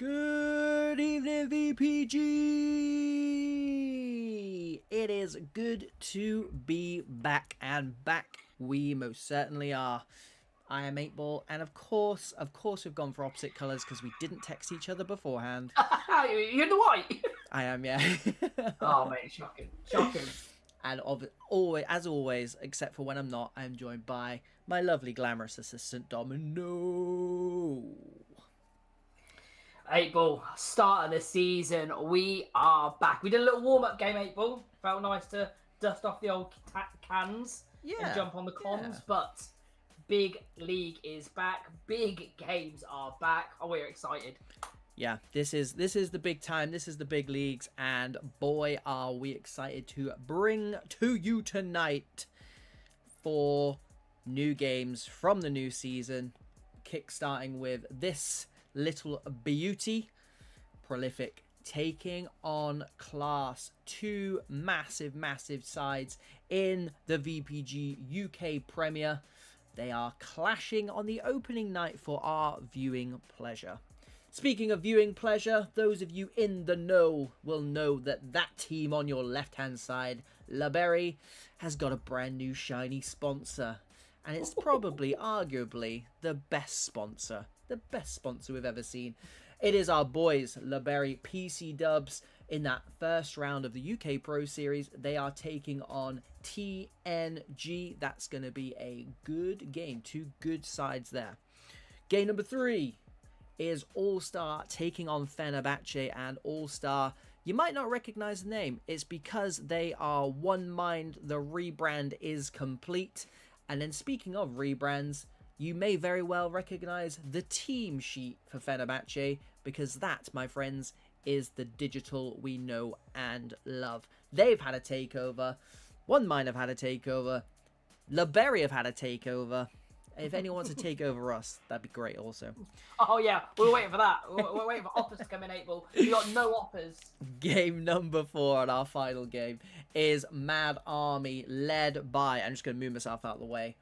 Good evening, VPG! It is good to be back, and back we most certainly are. I am 8ball, and of course we've gone for opposite colours because we didn't text each other beforehand. You're the white. I am, yeah. Oh, mate, shocking. And as always, except for when I'm not, I'm joined by my lovely glamorous assistant, Domino. 8ball, start of the season. We are back. We did a little warm-up game, 8ball. Felt nice to dust off the old cans and jump on the comms, but Big League is back. Big games are back. Oh, we're excited. Yeah, this is the big time. This is the big leagues, and boy, are we excited to bring to you tonight 4 new games from the new season, kickstarting with this little beauty, Prolific, taking on Class. 2 massive sides in the VPG UK Premier. They are clashing on the opening night for our viewing pleasure. Speaking of viewing pleasure, those of you in the know will know that that team on your left-hand side, LaBerry, has got a brand new shiny sponsor. And it's probably, arguably, the best sponsor we've ever seen. It is our boys, LaBerry PC Dubs, in that first round of the UK Pro Series. They are taking on TNG. That's going to be a good game. 2 good sides there. Game number 3 is Allstar taking on Fenabache, and Allstar, you might not recognize the name. It's because they are one mind. The rebrand is complete. And then speaking of rebrands, you may very well recognize the team sheet for Fenabache, because that, my friends, is the digital we know and love. They've had a takeover. One mind have had a takeover. LaBerry have had a takeover. If anyone wants to take over us, that'd be great also. Oh, yeah. We're waiting for that. We're waiting for offers to come in, 8ball. We got no offers. Game number 4 and our final game is Mad Army, led by, I'm just going to move myself out of the way,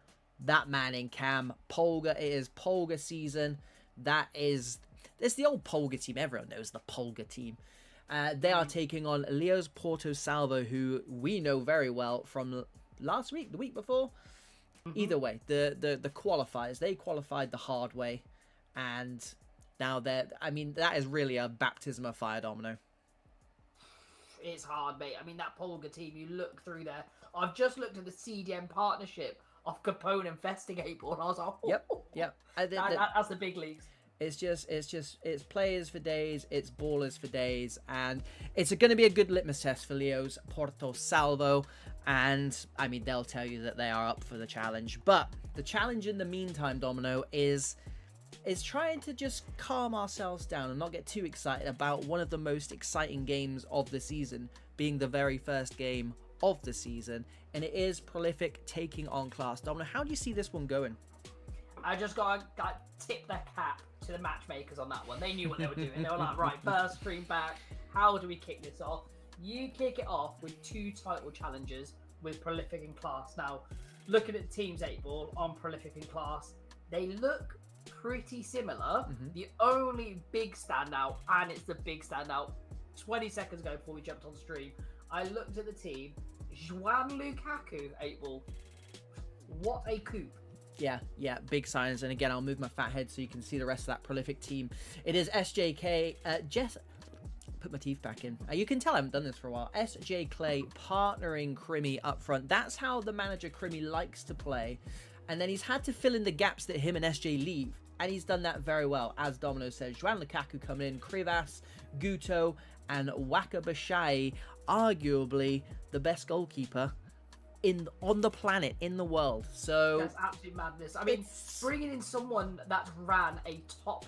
that man in cam, Polga. It is Polga season. It's the old Polga team. Everyone knows the Polga team. They are taking on Leo's Porto Salvo, who we know very well from last week, the week before. Either way, the qualifiers, they qualified the hard way, and now that is really a baptism of fire, Domino. It's hard, mate. I mean, that Polga team, you look through there. I've just looked at the CDM partnership of Capone and Festing, 8ball, and I was like, yep. That's the big leagues. It's players for days, it's ballers for days, and it's going to be a good litmus test for Leo's Porto Salvo. And I mean, they'll tell you that they are up for the challenge, but the challenge in the meantime, Domino, is trying to just calm ourselves down and not get too excited about one of the most exciting games of the season, being the very first game of the season, and it is Prolific taking on Class. Domino, how do you see this one going? I just got to tip their cap to the matchmakers on that one. They knew what they were doing. They were like, right, first stream back, how do we kick this off? You kick it off with 2 title challenges with Prolific and Class. Now, looking at the teams, 8ball, on Prolific and Class, they look pretty similar. The only big standout, and it's the big standout, 20 seconds ago before we jumped on stream, I looked at the team. Juan Lukaku, 8ball. What a coup. Yeah, big signs. And again, I'll move my fat head so you can see the rest of that Prolific team. It is SJK, put my teeth back in. You can tell I haven't done this for a while. SJ Clay partnering Crimmy up front. That's how the manager Crimmy likes to play. And then he's had to fill in the gaps that him and SJ leave. And he's done that very well. As Domino says, Juan Lukaku coming in, Krivas, Guto, and Waka Bashai, arguably the best goalkeeper on the planet, in the world. So that's absolute madness. I mean, bringing in someone that ran a top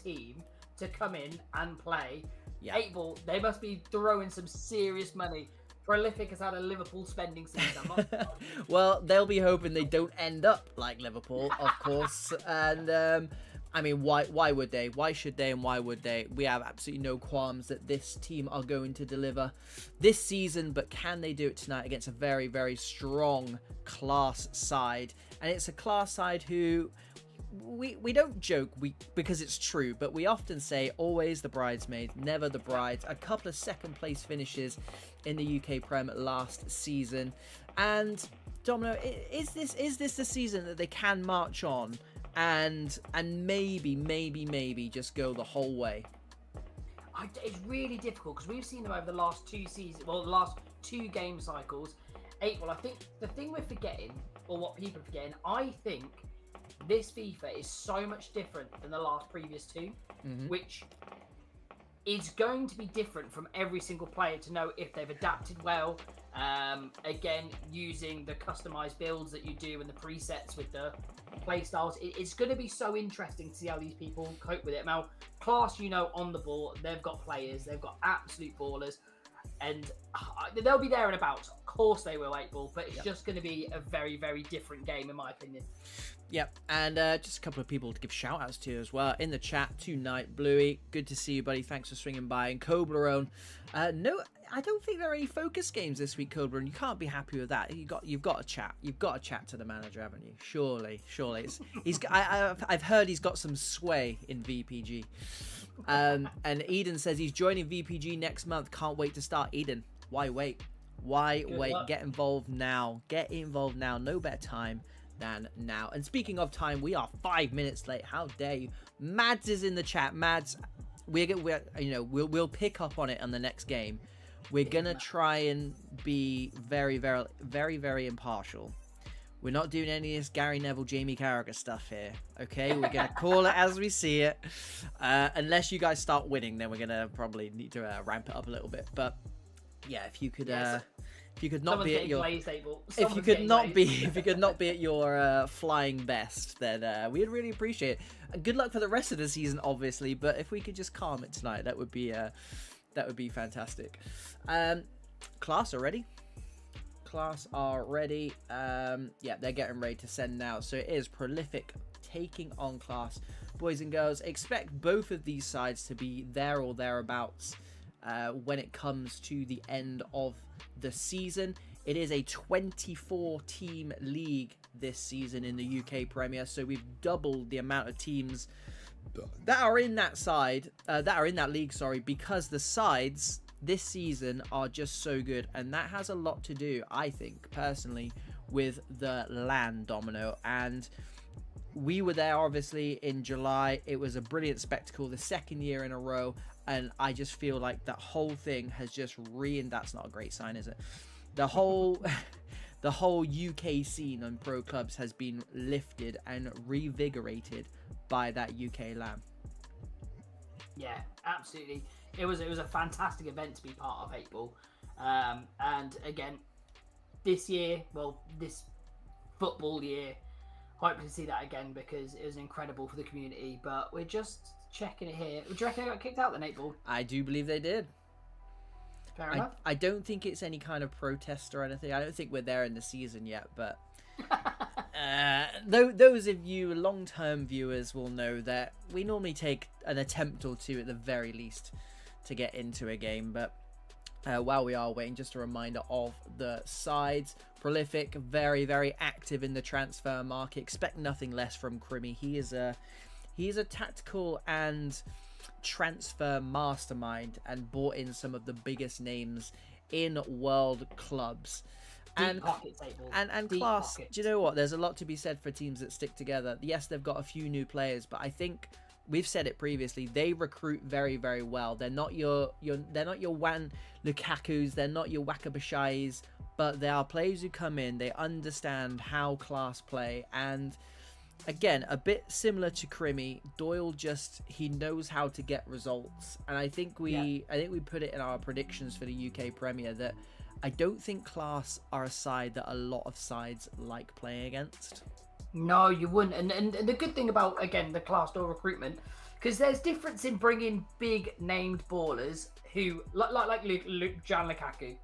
team to come in and play. 8ball, they must be throwing some serious money. Prolific has had a Liverpool spending season. Well, they'll be hoping they don't end up like Liverpool, of course. And I mean, why would they? Why should they, and why would they? We have absolutely no qualms that this team are going to deliver this season, but can they do it tonight against a very strong Class side? And it's a Class side who we don't joke because it's true, but we often say always the bridesmaids, never the brides. A couple of second place finishes in the UK Prem last season, and Domino, is this the season that they can march on and maybe just go the whole way? It's really difficult because we've seen them over the last two seasons, well, the last two game cycles. April, I think the thing we're forgetting, or what people are forgetting, I think this FIFA is so much different than the last previous two, which is going to be different from every single player to know if they've adapted well. Again, using the customized builds that you do and the presets with the play styles, it's going to be so interesting to see how these people cope with it. Now, Class, on the ball, they've got players, they've got absolute ballers, and they'll be there and about. Of course they will, 8-Ball, but it's just going to be a very, very different game, in my opinion. Yep, and just a couple of people to give shout-outs to as well in the chat tonight. Bluey, good to see you, buddy. Thanks for swinging by. And Coblerone, no, I don't think there are any focus games this week, Coblerone. You can't be happy with that. You've got to chat. You've got to chat to the manager, haven't you? Surely. I've heard he's got some sway in VPG. And Eden says he's joining VPG next month. Can't wait to start. Eden, why wait? Why wait? Luck. Get involved now. Get involved now. No better time than now. And speaking of time, we are 5 minutes late. How dare you? Mads is in the chat. Mads, we'll pick up on it on the next game. We're gonna try and be very, very, very, very impartial. We're not doing any of this Gary Neville, Jamie Carragher stuff here, okay? We're gonna call it as we see it. Unless you guys start winning, then we're gonna probably need to ramp it up a little bit. But yeah, if you could not be at your if you could not be at your flying best, then we'd really appreciate it. And good luck for the rest of the season, obviously. But if we could just calm it tonight, that would be fantastic. Class are ready. Yeah, they're getting ready to send now. So it is Prolific taking on Class. Boys and girls, expect both of these sides to be there or thereabouts when it comes to the end of the season. It is a 24 team league this season in the UK Premier, so we've doubled the amount of teams that are in that league, because the sides this season are just so good, and that has a lot to do, I think personally, with the LAN, Domino. And we were there obviously in July. It was a brilliant spectacle, the second year in a row, and I just feel like that whole thing has just that's not a great sign, is it? The whole the whole UK scene on pro clubs has been lifted and revigorated by that UK LAN. Yeah, absolutely. It was a fantastic event to be part of, 8-Ball. And again, this football year, hope to see that again because it was incredible for the community. But we're just checking it here. Do you reckon they got kicked out then, 8-Ball? I do believe they did. Fair enough. I don't think it's any kind of protest or anything. I don't think we're there in the season yet, but those of you long-term viewers will know that we normally take an attempt or two at the very least to get into a game. But while we are waiting, just a reminder of the sides. Prolific, very, very active in the transfer market. Expect nothing less from Crimmy. He is a tactical and transfer mastermind and brought in some of the biggest names in world clubs. And Class, do you know what? There's a lot to be said for teams that stick together. Yes, they've got a few new players, but I think we've said it previously. They recruit very, very well. They're not your Wan Lukaku's. They're not your Wakabashais, but they are players who come in. They understand how Class play, and again, a bit similar to Crimmy, Doyle he knows how to get results. And I think we put it in our predictions for the UK Premier that I don't think Class are a side that a lot of sides like playing against. No, you wouldn't. And the good thing about, again, the Class door recruitment, because there's difference in bringing big named ballers who, like Jan Lukaku,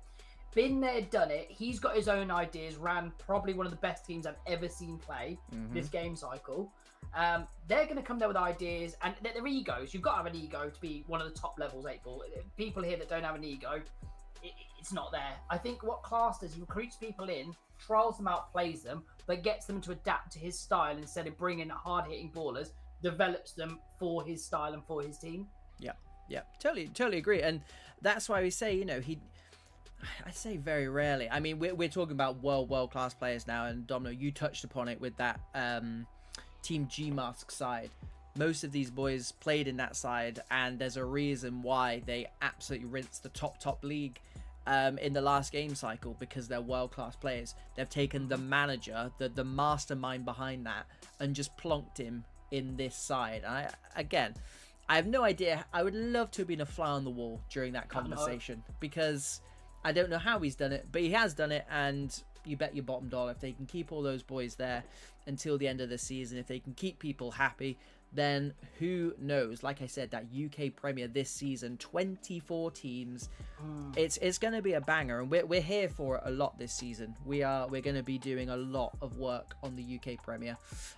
been there, done it. He's got his own ideas, ran probably one of the best teams I've ever seen play this game cycle. They're going to come there with ideas and their egos. You've got to have an ego to be one of the top levels, 8-Ball. People here that don't have an ego, it's not there. I think what Class does, he recruits people in, trials them out, plays them, but gets them to adapt to his style instead of bringing hard-hitting ballers, develops them for his style and for his team. Yeah, totally agree. And that's why we say, you know, I say very rarely. I mean, we're talking about world class players now, and Domino, you touched upon it with that Team G Mask side. Most of these boys played in that side, and there's a reason why they absolutely rinsed the top league in the last game cycle, because they're world class players. They've taken the manager, the mastermind behind that, and just plonked him in this side. I have no idea. I would love to have been a fly on the wall during that conversation, because I don't know how he's done it, but he has done it, and you bet your bottom dollar if they can keep all those boys there until the end of the season, if they can keep people happy, then who knows? Like I said, that UK Premier this season, 24 teams, it's going to be a banger, and we're here for it a lot this season. We're going to be doing a lot of work on the UK Premier,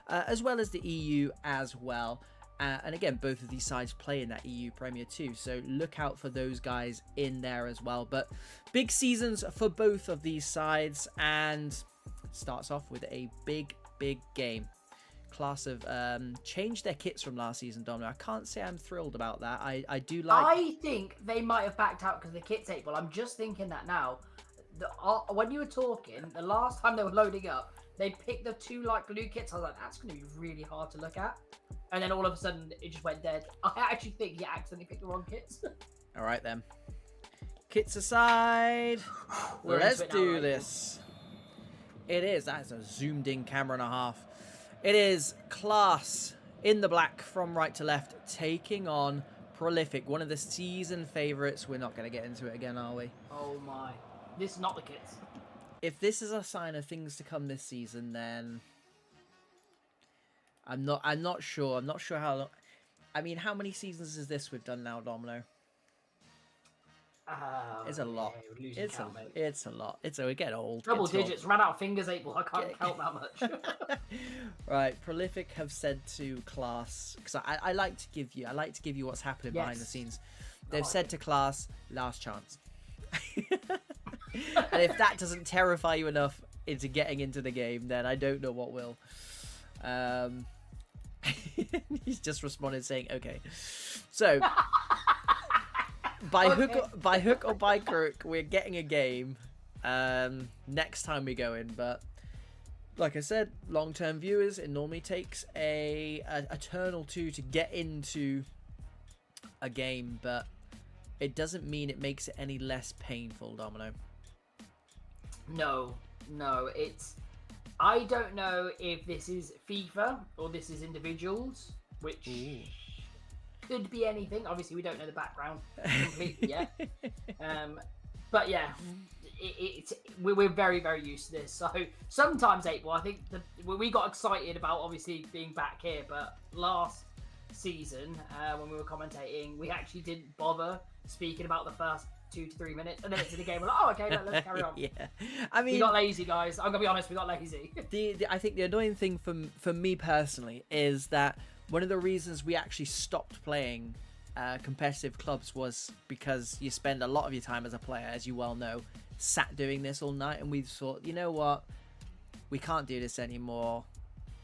as well as the EU as well. And again, both of these sides play in that EU Premier too, so look out for those guys in there as well. But big seasons for both of these sides, and starts off with a big game. Class have changed their kits from last season, Domino. I can't say I'm thrilled about that. I do like... I think they might have backed out because the kit's 8. Well, I'm just thinking that now. When you were talking, the last time they were loading up, they picked the 2 like blue kits. I was like, that's going to be really hard to look at. And then all of a sudden, it just went dead. I actually think he accidentally picked the wrong kits. All right, then. Kits aside. Let's do this. It is. That's a zoomed-in camera and a half. It is Class in the black from right to left, taking on Prolific, one of the season favourites. We're not going to get into it again, are we? Oh, my. This is not the kits. If this is a sign of things to come this season, then... I'm not sure. I'm not sure how long. I mean, how many seasons is this we've done now, Domino? It's a lot. Yeah, it's a lot. We get old. Double digits. Ran out of fingers, April. I can't count that much. Right. Prolific have said to Class, because I like to give you what's happening behind the scenes. They've said to Class, last chance. And if that doesn't terrify you enough into getting into the game, then I don't know what will. He's just responded saying, okay. So, by hook or by crook, we're getting a game next time we go in. But like I said, long-term viewers, it normally takes a turn or two to get into a game, but it doesn't mean it makes it any less painful, Domino. No, it's... I don't know if this is FIFA or this is individuals, which could be anything. Obviously, we don't know the background completely yet. But yeah, we're very, very used to this. So sometimes, April, I think we got excited about obviously being back here, but last season when we were commentating, we actually didn't bother speaking about the first 2 to 3 minutes, and then into the game we're like, oh, okay, let's carry on. Yeah, I mean, we got lazy, guys. I'm gonna be honest, we got lazy. I think the annoying thing for me personally is that one of the reasons we actually stopped playing competitive clubs was because you spend a lot of your time as a player, as you well know, sat doing this all night, and we thought, you know what, we can't do this anymore.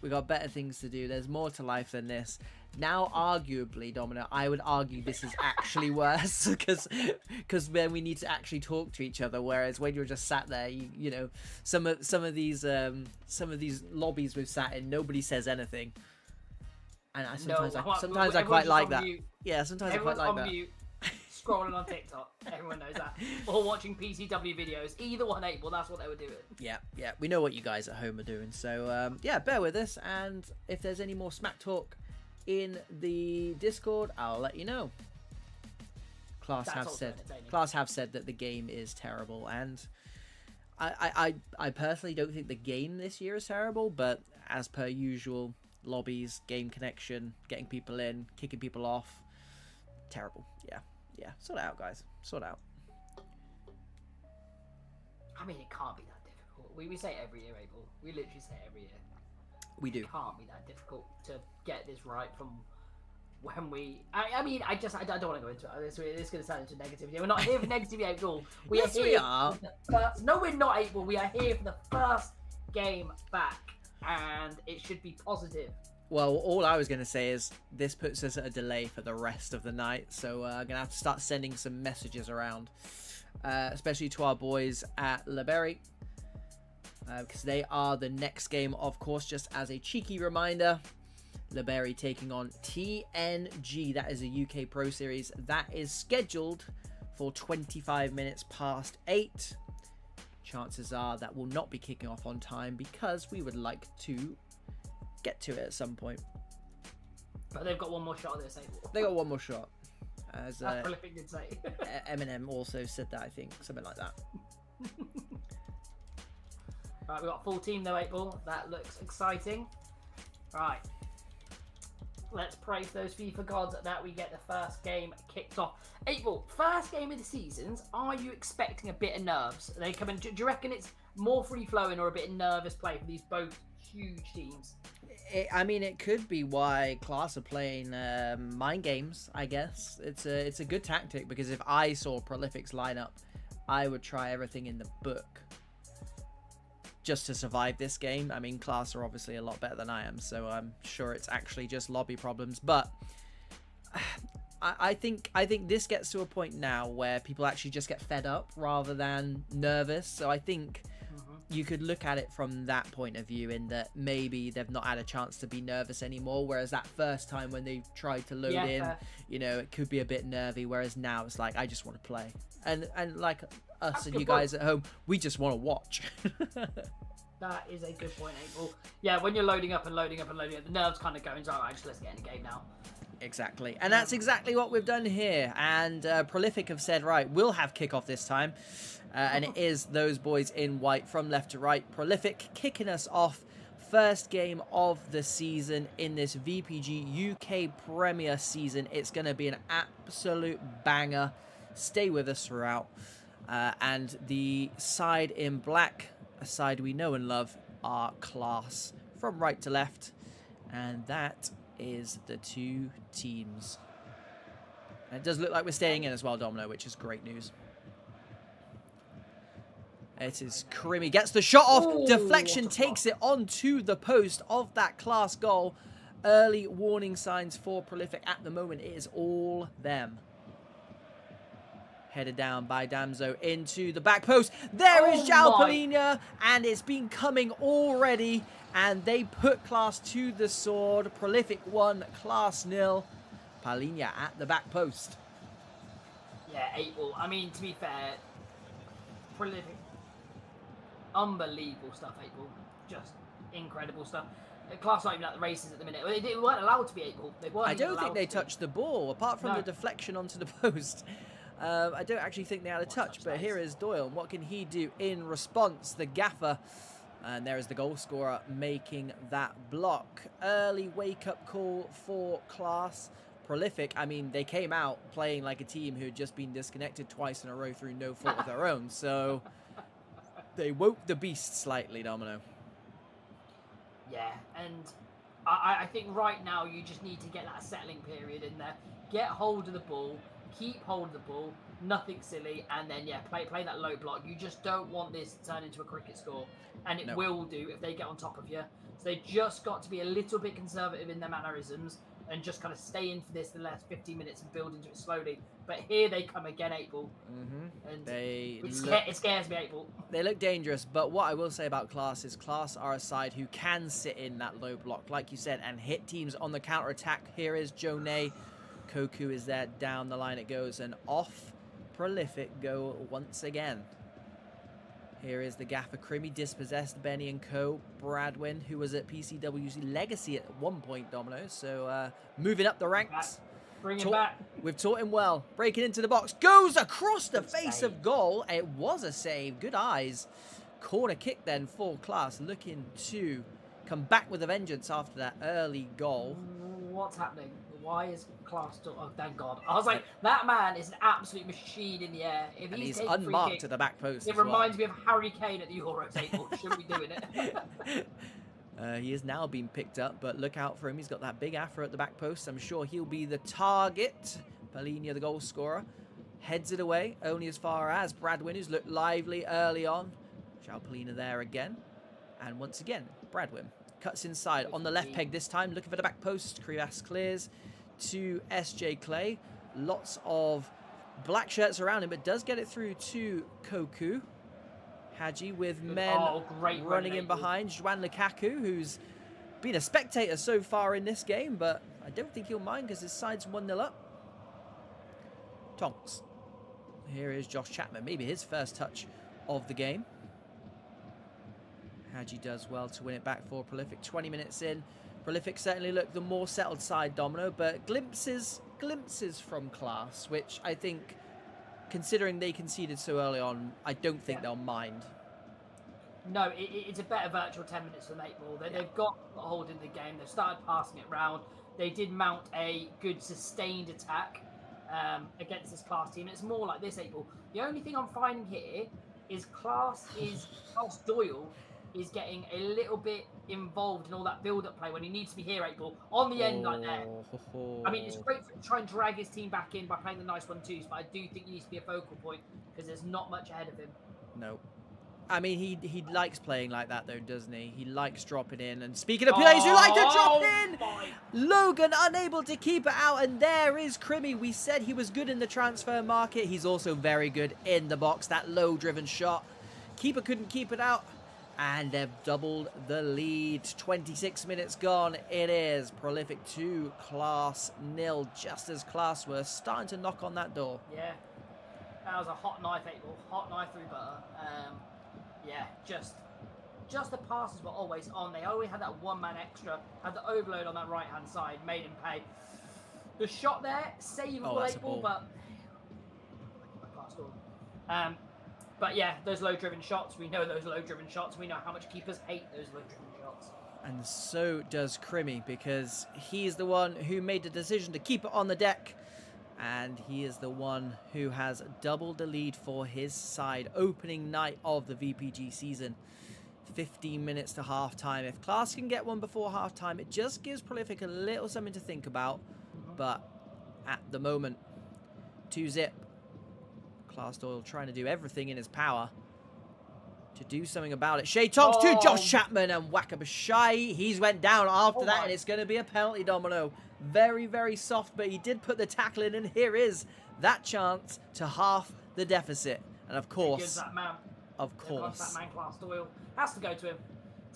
We got better things to do. There's more to life than this. Now, arguably, Domino, I would argue this is actually worse because then we need to actually talk to each other. Whereas when you're just sat there, you know, some of these lobbies we've sat in, nobody says anything, and sometimes I quite like that. Mute. Yeah, sometimes Everyone's I quite like that. Mute, scrolling on TikTok, everyone knows that, or watching PCW videos. Either one, April. That's what they were doing. Yeah, we know what you guys at home are doing. So yeah, bear with us, and if there's any more smack talk in the Discord, I'll let you know. Class have said that the game is terrible, and I personally don't think the game this year is terrible, but as per usual, lobbies, game connection, getting people in, kicking people off, terrible. Yeah, sort it out, guys. Sort it out. I mean, it can't be that difficult. We say it every year, April. We literally say it every year. We do. It can't be that difficult to get this right from when we. I mean, I don't want to go into it. This is going to sound into negativity. We're not here for negativity at all. Yes, we are. No, we're not able. We are here for the first game back, and it should be positive. Well, all I was going to say is this puts us at a delay for the rest of the night, so I'm going to have to start sending some messages around, especially to our boys at LeBerry, because they are the next game, of course. Just as a cheeky reminder, LeBerry taking on TNG. That is a UK Pro Series. That is scheduled for 25 minutes past 8. Chances are that will not be kicking off on time because we would like to get to it at some point. But they've got one more shot at this, April. They got one more shot. As Prolific did say. Eminem also said that, I think. Something like that. Right, we've got a full team though, April. That looks exciting. Right. Let's pray for those FIFA gods that we get the first game kicked off. April, first game of the seasons, are you expecting a bit of nerves? Are they coming? Do you reckon it's more free-flowing or a bit of nervous play for these both huge teams? I mean, it could be why Class are playing mind games, I guess. It's a good tactic, because if I saw Prolific's lineup, I would try everything in the book just to survive this game. I mean, Class are obviously a lot better than I am, so I'm sure it's actually just lobby problems. But I think this gets to a point now where people actually just get fed up rather than nervous. So I think you could look at it from that point of view, in that maybe they've not had a chance to be nervous anymore, whereas that first time when they tried to load in, you know, it could be a bit nervy, whereas now it's like, I just want to play. And like us and you guys at home, we just want to watch. That is a good point, April. Yeah, when you're loading up and loading up and loading up, the nerves kind of go into, alright, just let's get in the game now. Exactly. And that's exactly what we've done here. And Prolific have said, right, we'll have kickoff this time. And it is those boys in white from left to right. Prolific kicking us off. First game of the season in this VPG UK Premier season. It's going to be an absolute banger. Stay with us throughout. And the side in black, a side we know and love, are Class from right to left. And that is the two teams. And it does look like we're staying in as well, Domino, which is great news. It is Krimi, gets the shot off. Ooh, deflection takes it onto the post of that Class goal. Early warning signs for Prolific at the moment. It is all them. Headed down by Damso into the back post. There is João Palhinha, and it's been coming already. And they put Class to the sword. Prolific 1, Class 0. Palhinha at the back post. Yeah, 8-all. I mean, to be fair, Prolific, unbelievable stuff, 8-all. Just incredible stuff. Class not even at the races at the minute. They weren't allowed to be 8-all. They weren't. I don't think they touched the ball, apart from the deflection onto the post. I don't actually think they had a touch, but here is Doyle. What can he do in response? The gaffer. And there is the goal scorer making that block. Early wake-up call for Class. Prolific, I mean, they came out playing like a team who had just been disconnected twice in a row through no fault of their own. So they woke the beast slightly, Domino. Yeah, and I think right now you just need to get that settling period in there. Get hold of the ball. Keep hold of the ball, nothing silly, and then play that low block. You just don't want this to turn into a cricket score, and it will do if they get on top of you. So they just got to be a little bit conservative in their mannerisms and just kind of stay in for this the last 15 minutes and build into it slowly. But here they come again, 8-ball, and it scares me, 8-ball. They look dangerous, but what I will say about Class is Class are a side who can sit in that low block, like you said, and hit teams on the counter attack. Here is Jonay. Koku is there, down the line it goes, and off Prolific go once again. Here is the gaffer, Krimi, dispossessed Benny and Co. Bradwin, who was at PCW's Legacy at one point, Domino, so moving up the ranks. Bring him back. We've taught him well. Breaking into the box, goes across the face of goal. It was a save, good eyes. Corner kick then for Class, looking to come back with a vengeance after that early goal. What's happening? Why is Class still... Oh, thank God. I was like, that man is an absolute machine in the air. If and he's unmarked to the back post. It reminds me of Harry Kane at the Euros. Shouldn't be doing it. He is now being picked up, but look out for him. He's got that big afro at the back post. I'm sure he'll be the target. Paulinho, the goal scorer, heads it away, only as far as Bradwin, who's looked lively early on. João Paulinho there again. And once again, Bradwin cuts inside on the left peg this time, looking for the back post. Krivas clears to SJ Clay. Lots of black shirts around him, but does get it through to Koku. Hadji with men running in behind. João Lukaku, who's been a spectator so far in this game, but I don't think he'll mind because his side's 1-0 up. Tonks. Here is Josh Chapman, maybe his first touch of the game. Hadji does well to win it back for Prolific. 20 minutes in. Prolific certainly look the more settled side, Domino, but glimpses from Class, which I think, considering they conceded so early on, I don't think they'll mind. No, it's a better virtual 10 minutes for 8 ball. They've got a hold in the game. They've started passing it round. They did mount a good sustained attack against this Class team. It's more like this 8 ball. The only thing I'm finding here is Class Doyle is getting a little bit involved in all that build-up play when he needs to be here 8 ball on the end like there. I mean, it's great for him to try and drag his team back in by playing the nice 1-2s, but I do think he needs to be a focal point because there's not much ahead of him. No. I mean, he likes playing like that, though, doesn't he? He likes dropping in. And speaking of players who like to drop in, Logan unable to keep it out. And there is Crimmy. We said he was good in the transfer market. He's also very good in the box. That low-driven shot. Keeper couldn't keep it out. And they've doubled the lead. 26 minutes gone. It is Prolific 2, Class 0. Just as Class were starting to knock on that door. Yeah. That was a hot knife 8 ball. Hot knife through butter. Yeah, just the passes were always on. They only had that one man extra, had the overload on that right hand side, made him pay. The shot there, savable 8 ball, but but yeah, those low driven shots. We know those low driven shots. We know how much keepers hate those low driven shots. And so does Crimmy, because he's the one who made the decision to keep it on the deck. And he is the one who has doubled the lead for his side. Opening night of the VPG season. 15 minutes to half-time. If Class can get one before half-time, it just gives Prolific a little something to think about. But at the moment, 2-0. Class Doyle trying to do everything in his power to do something about it. Shea Tonks to Josh Chapman and Wakabashai. He's went down after that, and it's going to be a penalty, Domino. Very, very soft, but he did put the tackle in, and here is that chance to half the deficit. And of course, that man, Class Doyle has to go to him.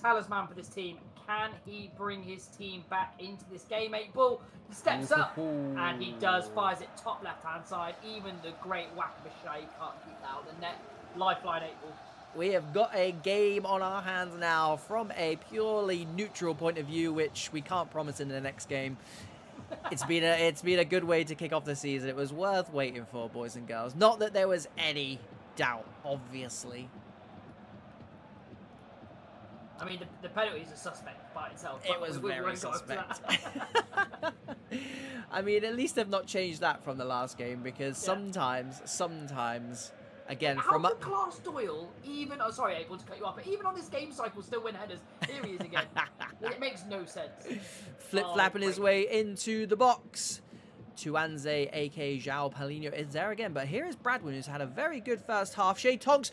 Talisman for this team. Can he bring his team back into this game? 8 ball. He steps up, and he does. Fires it top left-hand side. Even the great Wakabashai can't keep that out of the net. Lifeline 8 ball. We have got a game on our hands now from a purely neutral point of view, which we can't promise in the next game. It's been a good way to kick off the season. It was worth waiting for, boys and girls. Not that there was any doubt, obviously. I mean, the penalty is a suspect by itself. It was very suspect. I mean, at least they've not changed that from the last game, because sometimes, again, how can Class Doyle even... Oh, sorry, able to cut you off, but even on this game cycle still win headers. Here he is again. It makes no sense. Flip-flapping his way into the box. Tuanze, a.k.a. João Paulinho, is there again. But here is Bradwin, who's had a very good first half. Shea Tonks...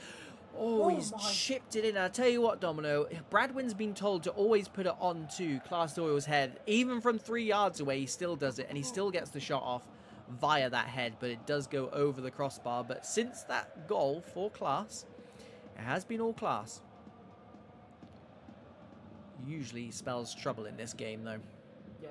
he's chipped it in. I'll tell you what, Domino, Bradwin's been told to always put it onto Class Doyle's head. Even from 3 yards away, he still does it, and he still gets the shot off via that head, but it does go over the crossbar. But since that goal for Class, it has been all Class. Usually spells trouble in this game, though. Yeah.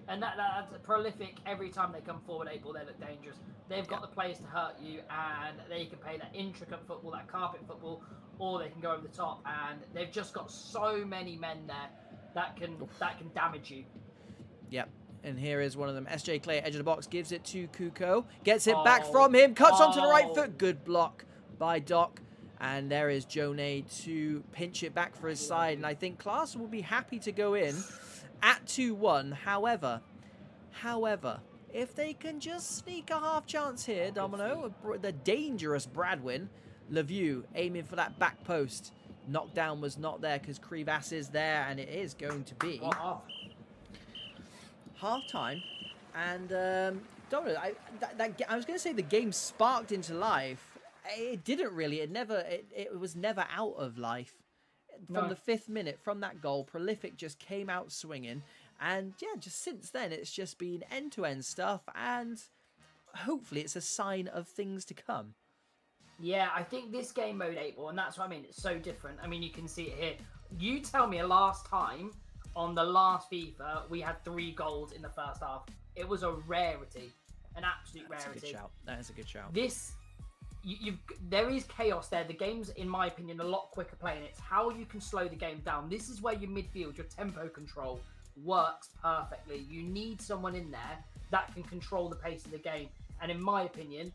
And that's Prolific. Every time they come forward, 8 ball, they look dangerous. They've got the players to hurt you, and they can play that intricate football, that carpet football, or they can go over the top. And they've just got so many men there that can damage you. Yep. And here is one of them. SJ Clay, edge of the box, gives it to Kuko. Gets it back from him. Cuts onto the right foot. Good block by Doc. And there is Jonay to pinch it back for his side. And I think Class will be happy to go in at 2-1. However, if they can just sneak a half chance here, Domino, the dangerous Bradwin, Leview aiming for that back post. Knockdown was not there because Crevasse is there, and it is going to be half-time. And don't know, I was going to say the game sparked into life. It didn't really. It was never out of life. From the 5th minute, from that goal, Prolific just came out swinging. And yeah, just since then, it's just been end-to-end stuff. And hopefully it's a sign of things to come. Yeah, I think this game mode 8-ball, and that's what I mean, it's so different. I mean, you can see it here. You tell me last time on the last FIFA, we had 3 goals in the first half. It was a rarity, an absolute rarity. That's a good shout. That is a good shout. There is chaos there. The game's, in my opinion, a lot quicker playing. It's how you can slow the game down. This is where your midfield, your tempo control works perfectly. You need someone in there that can control the pace of the game. And in my opinion,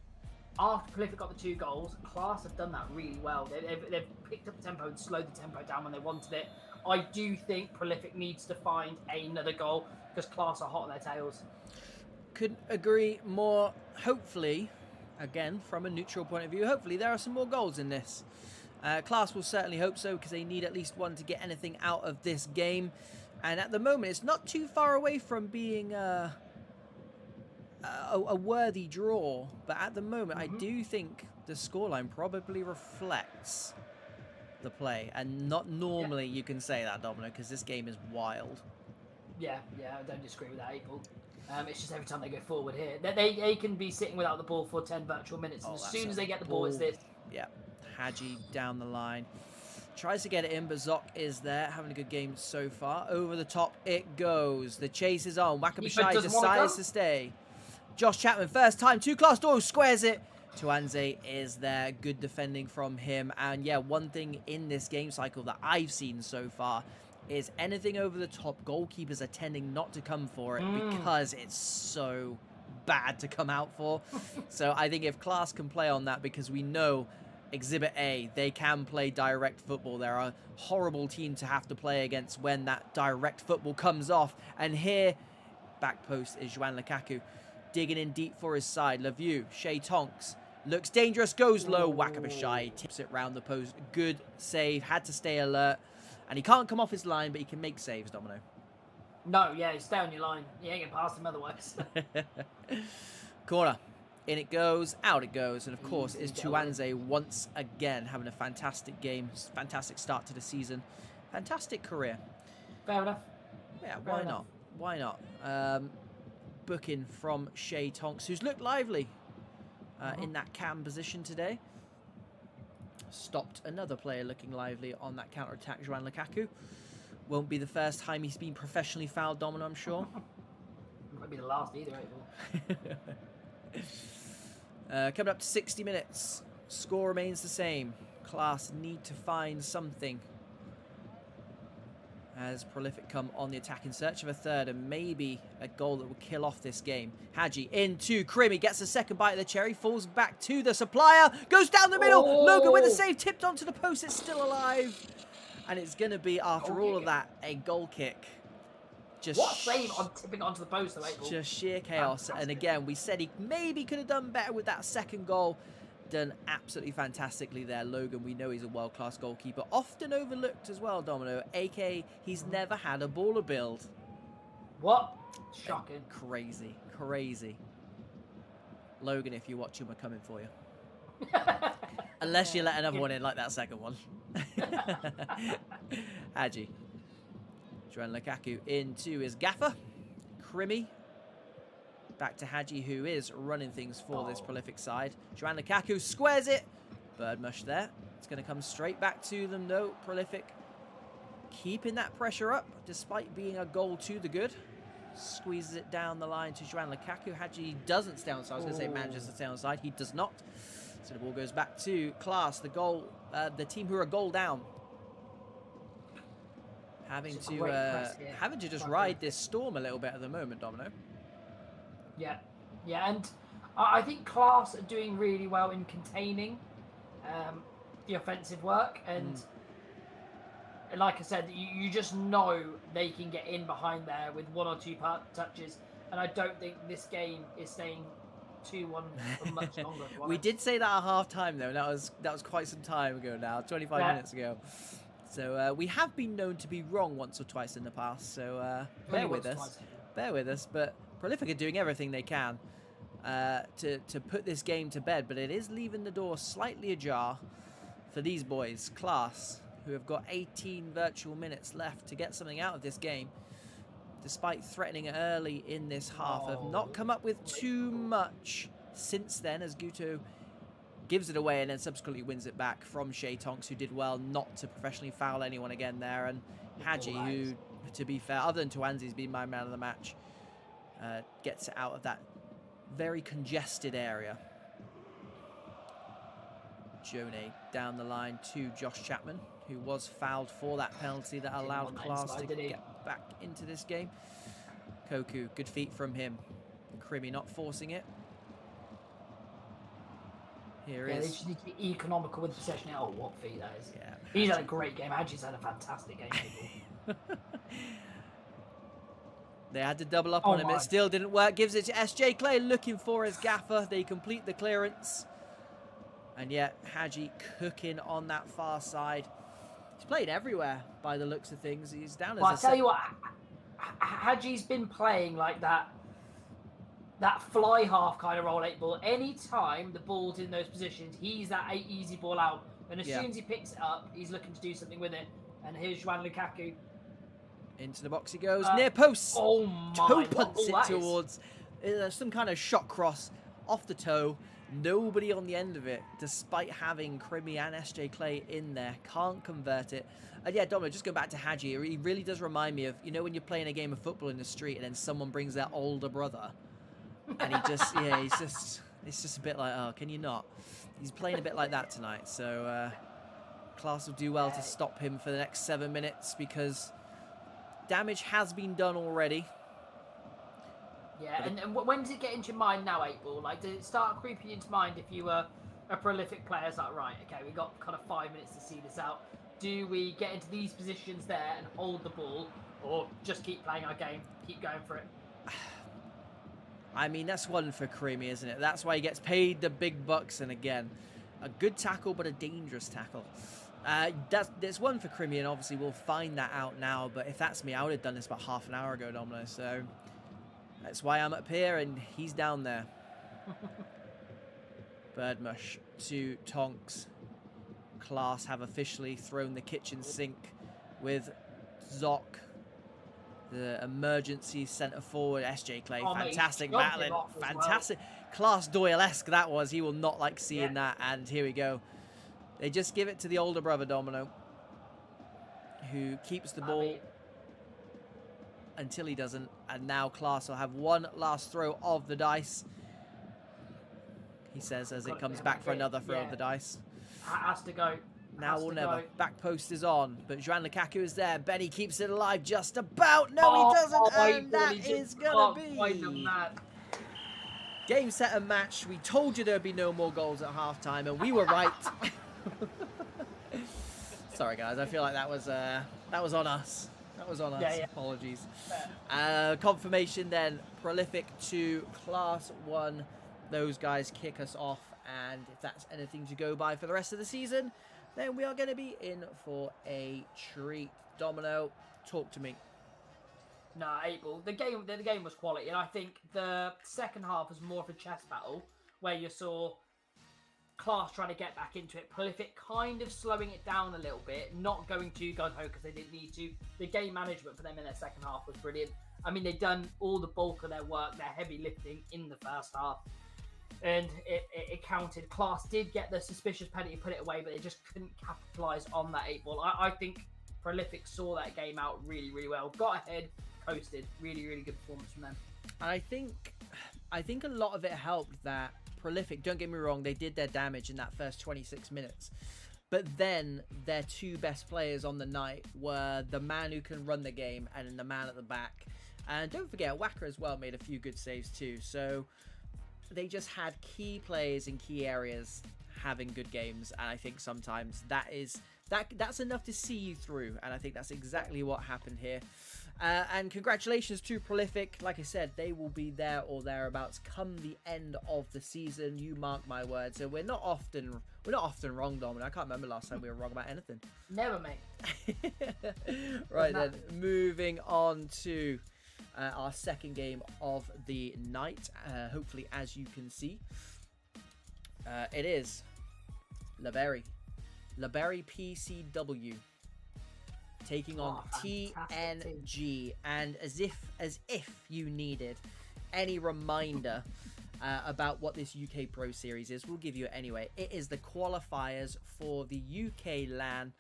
after Prolific got the 2 goals, Class have done that really well. They've picked up the tempo and slowed the tempo down when they wanted it. I do think Prolific needs to find another goal because Class are hot on their tails. Couldn't agree more. Hopefully, again, from a neutral point of view, hopefully there are some more goals in this. Class will certainly hope so because they need at least one to get anything out of this game. And at the moment, it's not too far away from being a worthy draw. But at the moment, I do think the scoreline probably reflects the play. And not normally you can say that, Domino, because this game is wild. Yeah, I don't disagree with that, April. It's just every time they go forward here, they can be sitting without the ball for 10 virtual minutes. And as soon as they get the ball, it's this. Yeah, Hadji down the line. Tries to get it in, but Zoc is there, having a good game so far. Over the top it goes. The chase is on. Wakabashai decides to stay. Josh Chapman, first time to Class Door, squares it. Tuanze is there. Good defending from him. And yeah, one thing in this game cycle that I've seen so far is anything over the top, goalkeepers are tending not to come for it because it's so bad to come out for. So I think if Class can play on that, because we know Exhibit A, they can play direct football. They're a horrible team to have to play against when that direct football comes off. And here, back post is Joan Lukaku, digging in deep for his side. Lavieu, Shea Tonks, looks dangerous, goes low. Wakabashai tips it round the post. Good save, had to stay alert. And he can't come off his line, but he can make saves, Domino. No, yeah, stay on your line. You ain't getting past him otherwise. Corner. In it goes, out it goes. And of course, is Tuanze once again having a fantastic game. Fantastic start to the season. Fantastic career. Fair enough. Yeah, why not? Why not? Booking from Shea Tonks, who's looked lively in that cam position today. Stopped another player looking lively on that counter-attack, Joan Lukaku. Won't be the first time he's been professionally fouled, Domino, I'm sure. Won't be the last either, Coming up to 60 minutes. Score remains the same. Class need to find something. As Prolific come on the attack in search of a third and maybe a goal that will kill off this game. Hadji into Crimmy, gets a second bite of the cherry, falls back to the supplier, goes down the middle. Logan with a save, tipped onto the post, it's still alive. And it's going to be, after all of that, a goal kick. Just what a save on tipping onto the post, though, April. Just sheer chaos. Fantastic. And again, we said he maybe could have done better with that second goal. Done absolutely fantastically there. Logan, we know he's a world-class goalkeeper. Often overlooked as well, Domino. AK, he's never had a baller build. What? Shocking. Crazy. Crazy. Logan, if you're watching, we're coming for you. Unless you let another one in like that second one. Hadji. Joan Lukaku into his gaffer. Crimmy. Back to Hadji, who is running things for this Prolific side. Joan Lukaku squares it. Birdmush there. It's going to come straight back to them, though. Prolific keeping that pressure up, despite being a goal to the good. Squeezes it down the line to Joan Lukaku. Hadji doesn't stay on side. I was going to say manages to stay on side. He does not. So the ball goes back to Class, the the team who are a goal down. Having to just ride this storm a little bit at the moment, Domino. Yeah, and I think Class are doing really well in containing the offensive work, and like I said, you just know they can get in behind there with one or two touches, and I don't think this game is staying 2-1 for much longer. We did say that at half time, though. That was quite some time ago now, 25 minutes ago. So we have been known to be wrong once or twice in the past, so bear with us. Bear with us, but Prolific are doing everything they can to put this game to bed, but it is leaving the door slightly ajar for these boys, Class, who have got 18 virtual minutes left to get something out of this game, despite threatening early in this half. Have not come up with too much since then, as Guto gives it away and then subsequently wins it back from Shay Tonks, who did well not to professionally foul anyone again there, and Haji, who, to be fair, other than Tuanzi's been my man of the match, gets it out of that very congested area. Jone down the line to Josh Chapman, who was fouled for that penalty that allowed Class to get back into this game. Koku, good feet from him. Krimi not forcing it. Here is. They just need to be economical with possession. Oh, what feet that is. Yeah, he's had a great game. Haji's had a fantastic game. They had to double up on him. It still didn't work. Gives it to SJ Clay, looking for his gaffer. They complete the clearance. And yet, Haji cooking on that far side. He's played everywhere by the looks of things. He's down as I tell you what, Haji's been playing like that fly half kind of roll 8 ball. Anytime the ball's in those positions, he's that easy ball out. And as soon as he picks it up, he's looking to do something with it. And here's Juan Lukaku. Into the box he goes, near post. Oh my! Toe punts it towards some kind of shot cross off the toe. Nobody on the end of it, despite having Krimi and SJ Clay in there. Can't convert it. And yeah, Domino, just go back to Haji. He really does remind me of, you know, when you're playing a game of football in the street and then someone brings their older brother. And he just, it's just a bit like, oh, can you not? He's playing a bit like that tonight. So Class will do well to stop him for the next 7 minutes, because damage has been done already. Yeah, and when does it get into your mind now, 8 ball? Like, does it start creeping into mind if you were a prolific player? It's like, right, okay, we got kind of 5 minutes to see this out. Do we get into these positions there and hold the ball, or just keep playing our game, keep going for it? I mean, that's one for Krimi, isn't it? That's why he gets paid the big bucks. And again, a good tackle, but a dangerous tackle. There's one for Krimi, and obviously we'll find that out now. But if that's me, I would have done this about half an hour ago, Domino. So that's why I'm up here, and he's down there. Birdmush to Tonks. Class have officially thrown the kitchen sink with Zoc, the emergency centre forward. SJ Clay, fantastic battling, fantastic. Class Doyle-esque that was. He will not like seeing that. And here we go. They just give it to the older brother, Domino, who keeps the ball until he doesn't. And now Class will have one last throw of the dice, he says, as it comes back for another throw of the dice. Has to go. Now or never. Back post is on, but Juan Lukaku is there. Benny keeps it alive just about. No, he doesn't, and that is going to be game, set, and match. We told you there would be no more goals at halftime, and we were right. Sorry, guys. I feel like that was on us. That was on us. Yeah. Apologies. Confirmation then. Prolific 2, Class 1. Those guys kick us off, and if that's anything to go by for the rest of the season, then we are going to be in for a treat. Domino, talk to me. No, 8 ball. The game was quality, and I think the second half was more of a chess battle, where you saw Class trying to get back into it, Prolific kind of slowing it down a little bit, not going too gung-ho because they didn't need to. The game management for them in their second half was brilliant. I mean, they'd done all the bulk of their work, their heavy lifting in the first half, and it counted. Class did get the suspicious penalty, put it away, but they just couldn't capitalise on that 8 ball. I think Prolific saw that game out really, really well. Got ahead, coasted. Really, really good performance from them. I think a lot of it helped that Prolific, don't get me wrong, they did their damage in that first 26 minutes. But then their two best players on the night were the man who can run the game and the man at the back. And don't forget, Wacker as well made a few good saves too. So they just had key players in key areas having good games, and I think sometimes that is that's enough to see you through, and I think that's exactly what happened here. And congratulations to Prolific. Like I said, they will be there or thereabouts come the end of the season. You mark my words. So we're not often wrong, Dominic. I can't remember last time we were wrong about anything. Never, mate. Right then, moving on to our second game of the night. Hopefully, as you can see, it is Laberry PCW taking on TNG, and as if you needed any reminder about what this UK Pro Series is, we'll give you it anyway. It is the qualifiers for the UK LAN.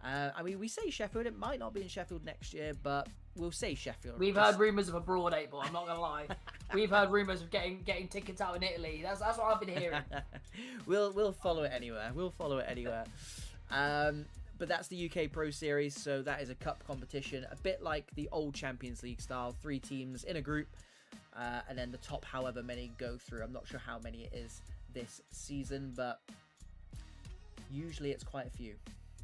I mean, we say Sheffield. It might not be in Sheffield next year, but we'll say Sheffield. We've heard rumours of abroad, 8-Ball. I'm not gonna lie. We've heard rumours of getting tickets out in Italy. That's what I've been hearing. We'll follow it anywhere. But that's the UK Pro Series, so that is a cup competition, a bit like the old Champions League style, 3 teams in a group, and then the top however many go through. I'm not sure how many it is this season, but usually it's quite a few.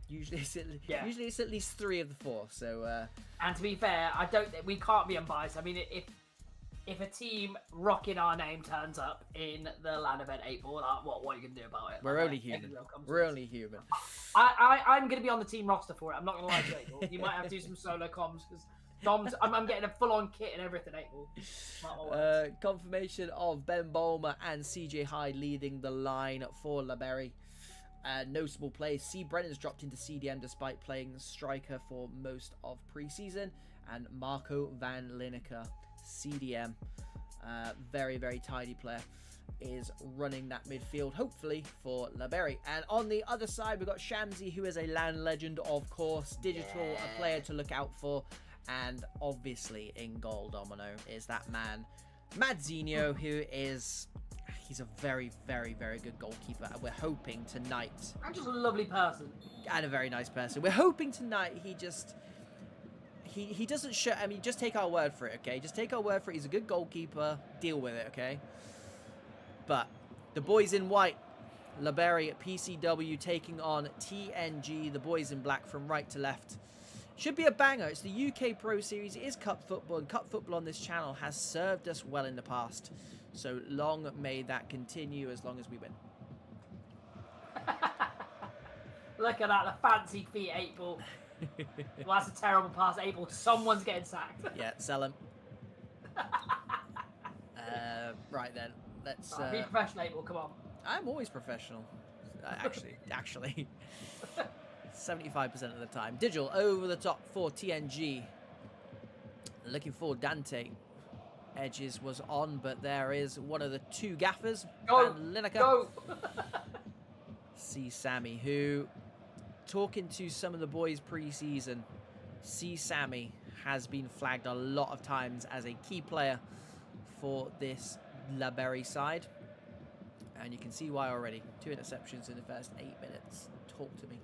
Usually it's at least 3 of the 4. So and to be fair, we can't be unbiased. I mean, if a team rocking our name turns up in the LAN event 8-Ball, what are you gonna do about it? We're only human. We're only human. I'm gonna be on the team roster for it. I'm not gonna lie to you, 8-Ball. You might have to do some solo comms because I'm getting a full-on kit and everything, 8-Ball. Confirmation of Ben Bulmer and CJ Hyde leading the line for Laberry. Notable plays: C. Brennan's dropped into CDM despite playing striker for most of pre-season, and Marco van Lineker, CDM, very, very tidy player, is running that midfield, hopefully, for Laberry. And on the other side, we've got Shamsi, who is a LAN legend, of course, digital, a player to look out for. And obviously, in goal, Domino, is that man, Madzinho, who is... He's a very, very, very good goalkeeper, and we're hoping tonight... And just a lovely person. And a very nice person. We're hoping tonight he just... He doesn't show... I mean, just take our word for it, okay? Just take our word for it. He's a good goalkeeper. Deal with it, okay? But the boys in white, Laberry at PCW taking on TNG, the boys in black from right to left. Should be a banger. It's the UK Pro Series. It is cup football, and cup football on this channel has served us well in the past. So long may that continue as long as we win. Look at that, the fancy feet 8-Ball. Well, that's a terrible pass, 8-Ball. Someone's getting sacked. Yeah, sell him. Right then, let's... be professional, 8-Ball, come on. I'm always professional. Actually. 75% of the time. Digital over the top for TNG. Looking for Dante. Edges was on, but there is one of the 2 gaffers. Go! Van Lineker. Go! See Sammy, who, talking to some of the boys pre-season, see Sammy has been flagged a lot of times as a key player for this Laberry side. And you can see why already. 2 interceptions in the first 8 minutes. Talk to me.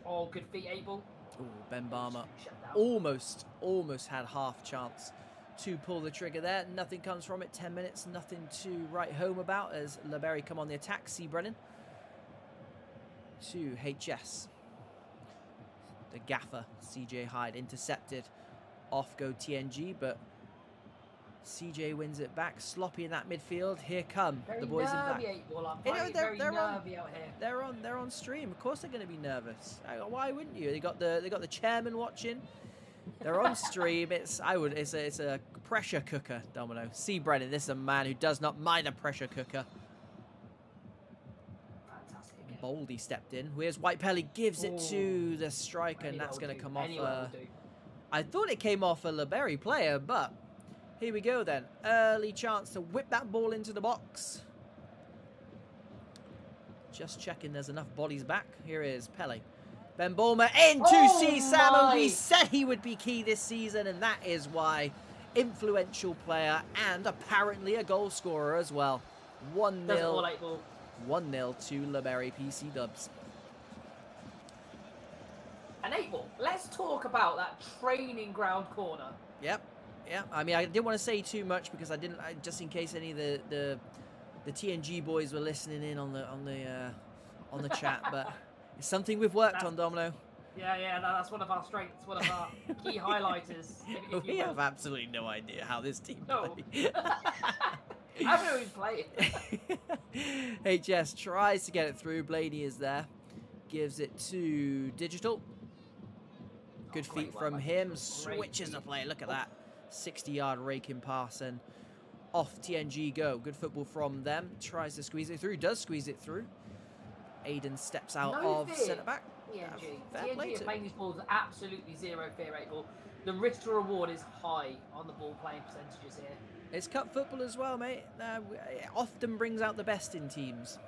Oh, good feet, 8-Ball. Oh, Ben Barmer almost had half chance to pull the trigger there. Nothing comes from it. 10 minutes, nothing to write home about as Laberry come on the attack. C. Brennan to HS. The gaffer, CJ Hyde, intercepted. Off go TNG, but CJ wins it back. Sloppy in that midfield. Here come the boys in black. They're on stream. Of course they're going to be nervous. Why wouldn't you? They got the chairman watching. They're on stream. It's a pressure cooker, Domino. C. Brennan, this is a man who does not mind a pressure cooker. Fantastic. Boldy stepped in. Where's White Pelly? Gives it to the striker, and that's going to come off. I thought it came off a Laberry player, but here we go then. Early chance to whip that ball into the box. Just checking there's enough bodies back. Here is Pele. Ben Bulmer into C. Samo. We said he would be key this season, and that is why. Influential player and apparently a goal scorer as well. 1-0. 1-0 to Laberry PC Dubs. And 8-Ball, let's talk about that training ground corner. Yep. Yeah, I mean, I didn't want to say too much because just in case any of the TNG boys were listening in on the chat, but It's something we've worked on, Domino. Yeah, that's one of our strengths, one of our key highlighters. If We have absolutely no idea how this team plays. I don't know who's playing. HS tries to get it through. Blaney is there. Gives it to Digital. Good feet from him. Switches the play. Look at that. 60-yard raking pass and off TNG go. Good football from them. Tries to squeeze it through. Does squeeze it through. Aiden steps out of centre back. TNG are playing these balls with absolutely zero fear rate ball. The risk to reward is high on the ball playing percentages here. It's cup football as well, mate. It often brings out the best in teams.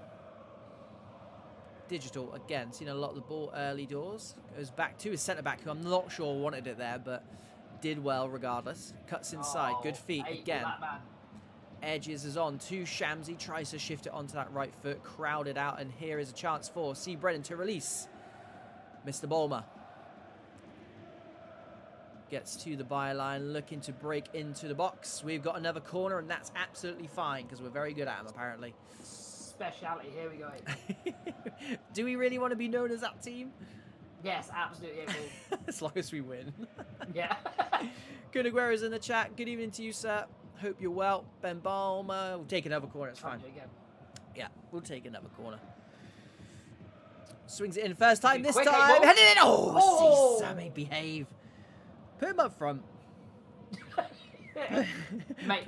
Digital, again, seen a lot of the ball early doors. Goes back to his centre-back, who I'm not sure wanted it there, but did well regardless. Cuts inside, good feet again. Edges is on to Shamsi, tries to shift it onto that right foot, crowded out, and here is a chance for C. Brennan to release. Mr. Bolmer gets to the byline, looking to break into the box. We've got another corner, and that's absolutely fine, because we're very good at them, apparently. Speciality, here we go. Do we really want to be known as that team? Yes, absolutely. As long as we win. Yeah. Kunaguera's in the chat. Good evening to you, sir. Hope you're well. Ben Balmer. We'll take another corner. It's fine. Yeah, we'll take another corner. Swings it in first time. This time. Headed in. Oh, see Sammy behave. Put him up front. Mate,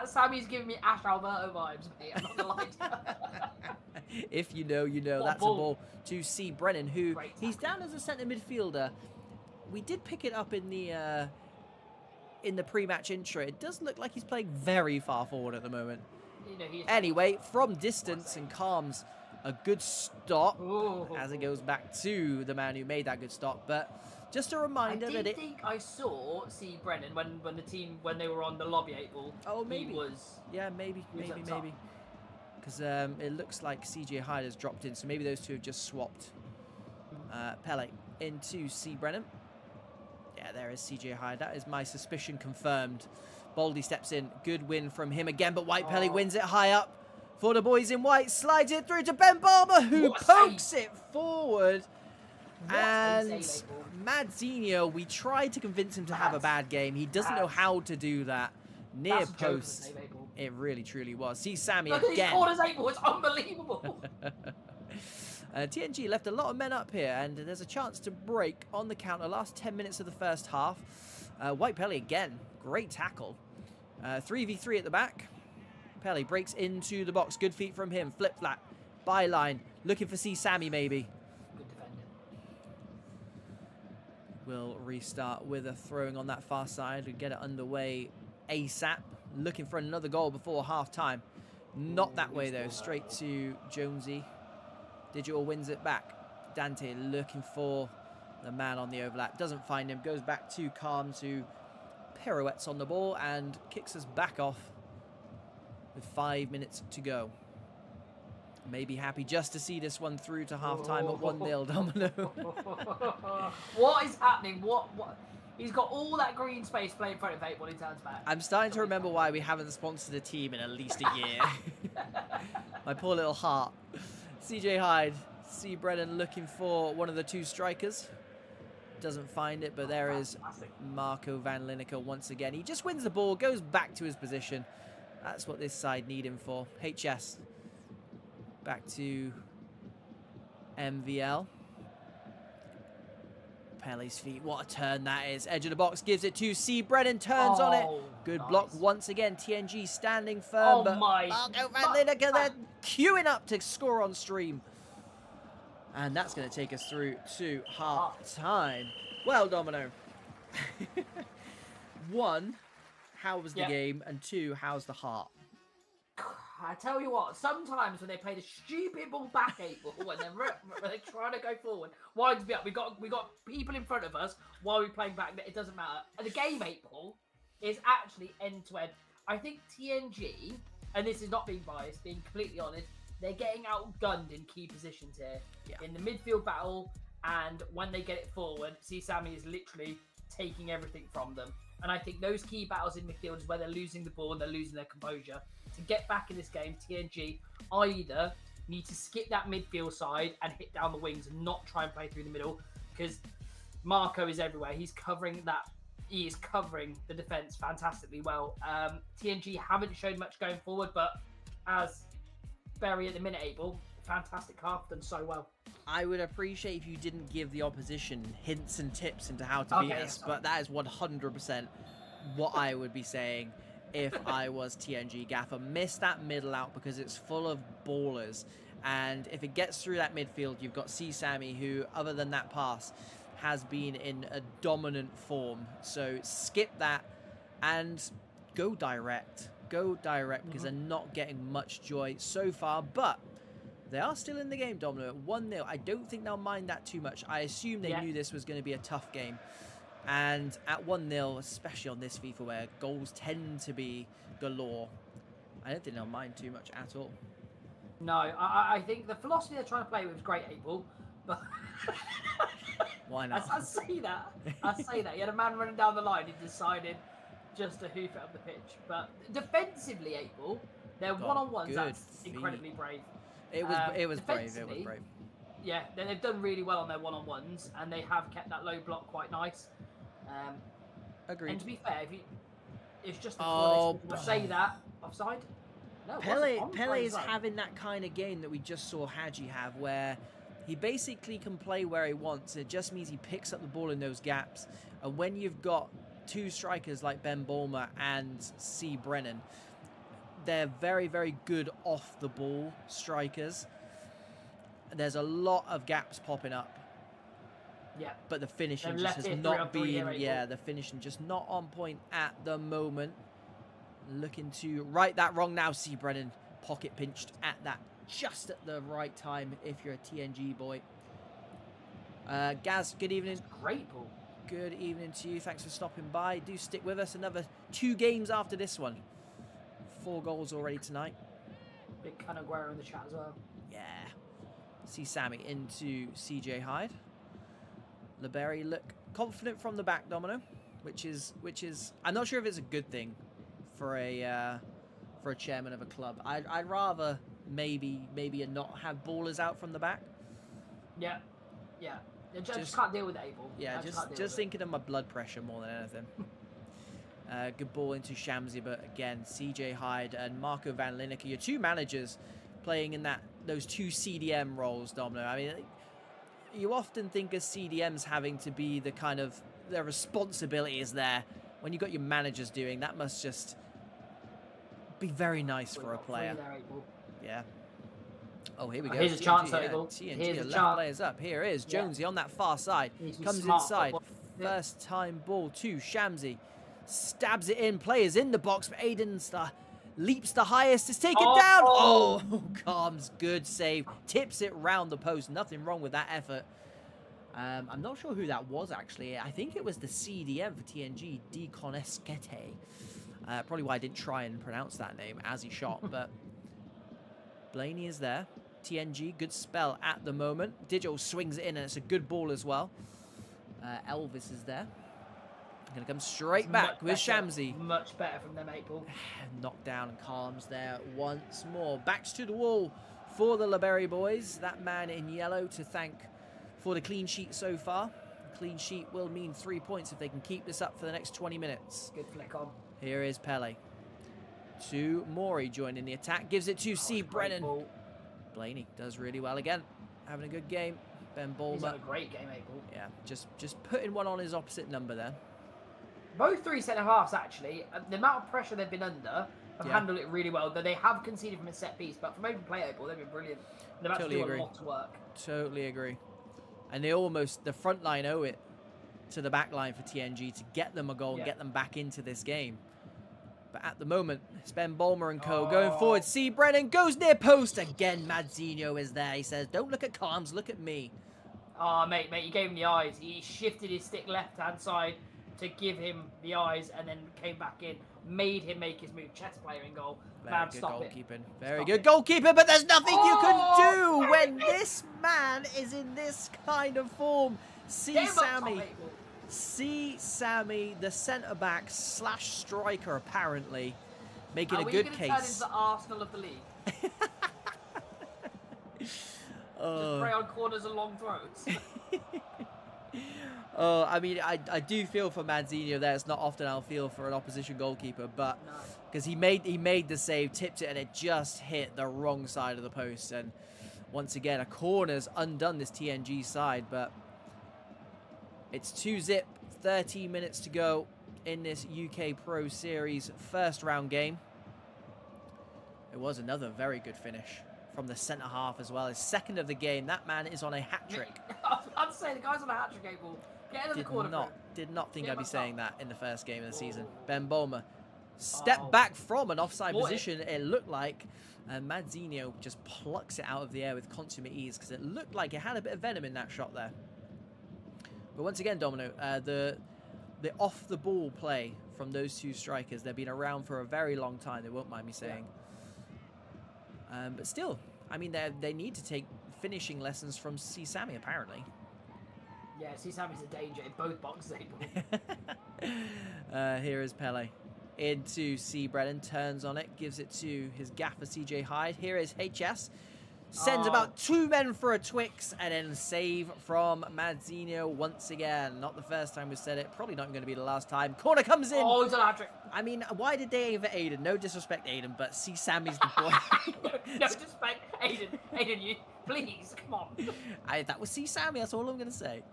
Sammy's giving me Ash Alberto vibes, mate. I'm not gonna lie to you. If you know, you know. That's a ball to C. Brennan, who he's down as a centre midfielder. We did pick it up in the pre-match intro. It does look like he's playing very far forward at the moment. Anyway, from distance and calms a good stop as it goes back to the man who made that good stop. But just a reminder that I think I saw C. Brennan when they were on the lobby 8 ball. Oh, maybe. Maybe. Because it looks like CJ Hyde has dropped in, so maybe those two have just swapped. Pele into C. Brennan. Yeah, there is CJ Hyde. That is my suspicion confirmed. Baldy steps in. Good win from him again, but White Pele wins it high up for the boys in white. Slides it through to Ben Balmer, who pokes it forward. And Madzinho, we tried to convince him to have a bad game. He doesn't know how to do that. Near post. It really, truly was. See Sammy again. Look at these corners, Abel. It's unbelievable. TNG left a lot of men up here, and there's a chance to break on the counter. Last 10 minutes of the first half. White Pele again. Great tackle. 3v3 at the back. Pele breaks into the box. Good feet from him. Flip flat. Byline. Looking for C. Sammy maybe. Good defender. We'll restart with a throwing on that far side and get it underway ASAP. Looking for another goal before half-time. Not that way, though. Straight to Jonesy. Digital wins it back. Dante looking for the man on the overlap. Doesn't find him. Goes back to Calms, who pirouettes on the ball and kicks us back off with 5 minutes to go. Maybe happy just to see this one through to half-time at 1-0, Domino. What is happening? What? He's got all that green space playing in front of 8 when he turns back. I'm starting to remember why we haven't sponsored a team in at least a year. My poor little heart. CJ Hyde, C. Brennan looking for one of the two strikers. Doesn't find it, but there is Marco Van Lineker once again. He just wins the ball, goes back to his position. That's what this side need him for. HS. Back to MVL. Pele's feet. What a turn that is. Edge of the box gives it to C. Brennan. Turns on it. Good block once again. TNG standing firm. But Marco Van Lineker then queuing up to score on stream. And that's going to take us through to half-time. Well, Domino. 1, how was the game? And 2, how's the heart? I tell you what, sometimes when they play the stupid ball back 8 ball, when they're trying to go forward, winds me up. We got people in front of us while we're playing back. It doesn't matter. And the game 8 ball is actually end to end. I think TNG, and this is not being biased, being completely honest, they're getting outgunned in key positions here. Yeah. In the midfield battle, and when they get it forward, see Sammy is literally taking everything from them. And I think those key battles in midfield is where they're losing the ball and they're losing their composure. To get back in this game, TNG either You need to skip that midfield side and hit down the wings and not try and play through the middle, because Marco is everywhere. He is covering the defense fantastically well. TNG haven't shown much going forward, but as Barry at the minute able, fantastic half, done so well. I would appreciate if you didn't give the opposition hints and tips into how to beat us, but that is 100% what I would be saying if I was TNG. Gaffer, miss that middle out because it's full of ballers, and if it gets through that midfield, you've got C Sammy, who, other than that pass, has been in a dominant form. So skip that and go direct. Because they're not getting much joy so far, but they are still in the game, Domino, at 1-0. I don't think they'll mind that too much. I assume they knew this was going to be a tough game. And at 1-0, especially on this FIFA where goals tend to be galore, I don't think they'll mind too much at all. No, I think the philosophy they're trying to play with is great, April, but... Why not? I say that. He had a man running down the line. He decided just to hoof it up the pitch. But defensively, April, their one-on-ones, that's incredibly brave. It was brave. Yeah, they've done really well on their one-on-ones, and they have kept that low block quite nice. Agreed. And to be fair, it's just I say that offside. No, Pele is having that kind of game that we just saw Hadji have, where he basically can play where he wants. It just means he picks up the ball in those gaps. And when you've got two strikers like Ben Bulmer and C. Brennan, they're very, very good off-the-ball strikers. There's a lot of gaps popping up. Yeah. But the finishing just has not been... the finishing just not on point at the moment. Looking to right that wrong now, C. Brennan. Pocket pinched at that just at the right time if you're a TNG boy. Gaz, good evening. Great ball. Good evening to you. Thanks for stopping by. Do stick with us. Another 2 games after this one. 4 goals already tonight. Big Canaguero in the chat as well. Yeah. See Sammy into CJ Hyde. LeBerry look confident from the back, Domino, which is I'm not sure if it's a good thing for a chairman of a club. I'd rather maybe not have ballers out from the back. Yeah. Just can't deal with it, Abel. Yeah, just thinking of my blood pressure more than anything. Good ball into Shamsi, but again, CJ Hyde and Marco van Lineker, your 2 managers playing in those 2 CDM roles, Domino. I mean, you often think of CDMs having to be the kind of, their responsibility is there. When you've got your managers doing, that must just be very nice for a player. Yeah. Oh, here we go. Here's a chance, TNG, left players up. Here is Jonesy on that far side. Comes inside. First time ball to Shamsi. Stabs it in. Players in the box. But Aiden leaps the highest. Is taken down. Oh, Calms. Good save. Tips it round the post. Nothing wrong with that effort. I'm not sure who that was, actually. I think it was the CDM for TNG, Di Conesquete. Probably why I didn't try and pronounce that name as he shot, but Blaney is there. TNG, good spell at the moment. Digital swings it in, and it's a good ball as well. Elvis is there. Going to come straight back with Shamsi. Much better from them, April. Knocked down and Calms there once more. Backs to the wall for the LeBerry boys. That man in yellow to thank for the clean sheet so far. The clean sheet will mean 3 points if they can keep this up for the next 20 minutes. Good flick on. Here is Pele. To Maury joining the attack. Gives it to C. Brennan. Blaney does really well again. Having a good game. Ben Bulmer. He's had a great game, April. Yeah, just putting one on his opposite number there. Both 3 centre-halves, actually, the amount of pressure they've been under have handled it really well. Though they have conceded from a set piece, but from open play, April, they've been brilliant. They've had to do a lot of work. Totally agree. And the front line owe it to the back line for TNG to get them a goal and get them back into this game. But at the moment, it's Ben Bulmer and co. going forward. C. Brennan goes near post. Again, Madzinho is there. He says, don't look at Calms, look at me. Oh, mate, you gave him the eyes. He shifted his stick left-hand side to give him the eyes and then came back in, made him make his move. Chess player in goal. Very good goalkeeping. Very good goalkeeping, but there's nothing you can do when this man is in this kind of form. See Sammy, the centre-back / striker, apparently, making a good case. Turn into the Arsenal of the league? Just prey on corners and long throws. Oh, I mean, I do feel for Manzino there. It's not often I'll feel for an opposition goalkeeper, but because he made the save, tipped it, and it just hit the wrong side of the post. And once again, a corner's undone this TNG side, but it's 2-0, 13 minutes to go in this UK Pro Series first round game. It was another very good finish from the centre half as well. His second of the game. That man is on a hat trick. I'd say the guy's on a hat trick, Abel. Get into the corner. Did not think I'd be saying that in the first game of the season. Ben Boma stepped back from an offside position, it looked like. And Manzino just plucks it out of the air with consummate ease because it looked like it had a bit of venom in that shot there. But once again, Domino, the off-the-ball play from those two strikers, they've been around for a very long time, they won't mind me saying. But still, I mean, they need to take finishing lessons from C. Sammy, apparently. Yeah, C. Sammy's a danger in both boxes, Here is Pele into C. Brennan, turns on it, gives it to his gaffer, CJ Hyde. Here is HS. Sends about 2 men for a Twix, and then save from Manzino once again. Not the first time we said it. Probably not going to be the last time. Corner comes in. Oh, he's on a hat trick. I mean, why did they aim for Aiden? No disrespect, Aiden, but see Sammy's the boy. No disrespect, Aiden. Aiden, you please come on. That was C. Sammy. That's all I'm going to say.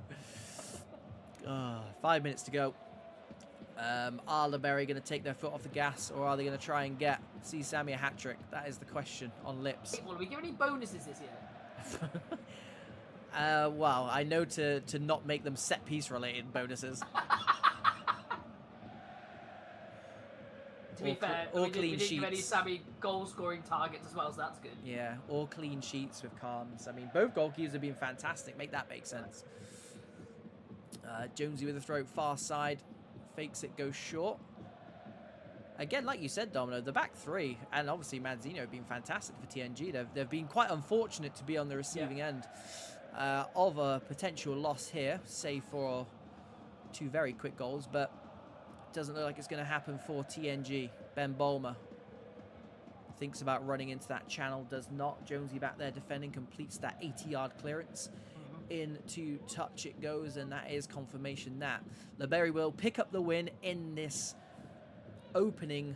5 minutes to go. Are Liberia going to take their foot off the gas, or are they going to try and get C. Sammy a hat trick? That is the question on lips. Will we give any bonuses this year? Well, I know to not make them set piece related bonuses. To be fair, we didn't give any Sammy goal scoring targets as well, so that's good. Yeah, all clean sheets with calms. I mean, both goalkeepers have been fantastic. Make that make sense. Jonesy with a throw, far side. Fakes it, goes short. Again, like you said, Domino, the back three, and obviously Manzino have been fantastic for TNG. They've been quite unfortunate to be on the receiving end of a potential loss here, save for 2 very quick goals, but it doesn't look like it's going to happen for TNG. Ben Bolmer thinks about running into that channel, does not. Jonesy back there defending, completes that 80-yard clearance. Into touch it goes, and that is confirmation that Liberia will pick up the win in this opening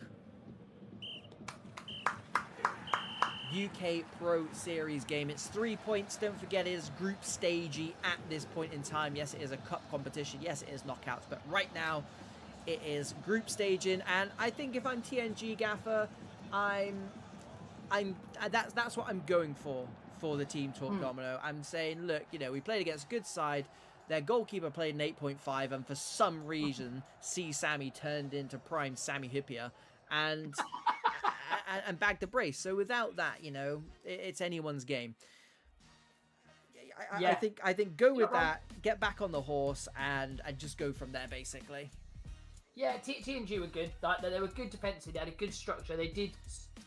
UK Pro Series game. It's 3 points. Don't forget, it is group stagey at this point in time. Yes, it is a cup competition. Yes, it is knockouts, but right now it is group staging. And I think if I'm TNG Gaffer, that's what I'm going for the team talk, Domino. I'm saying, look, you know, we played against a good side. Their goalkeeper played an 8.5, and for some reason, C. Sammy turned into prime Sammy Hippier and bagged the brace. So without that, you know, it's anyone's game. I think go with that, get back on the horse, and just go from there, basically. Yeah, TNG were good. They were good defensively. They had a good structure. They did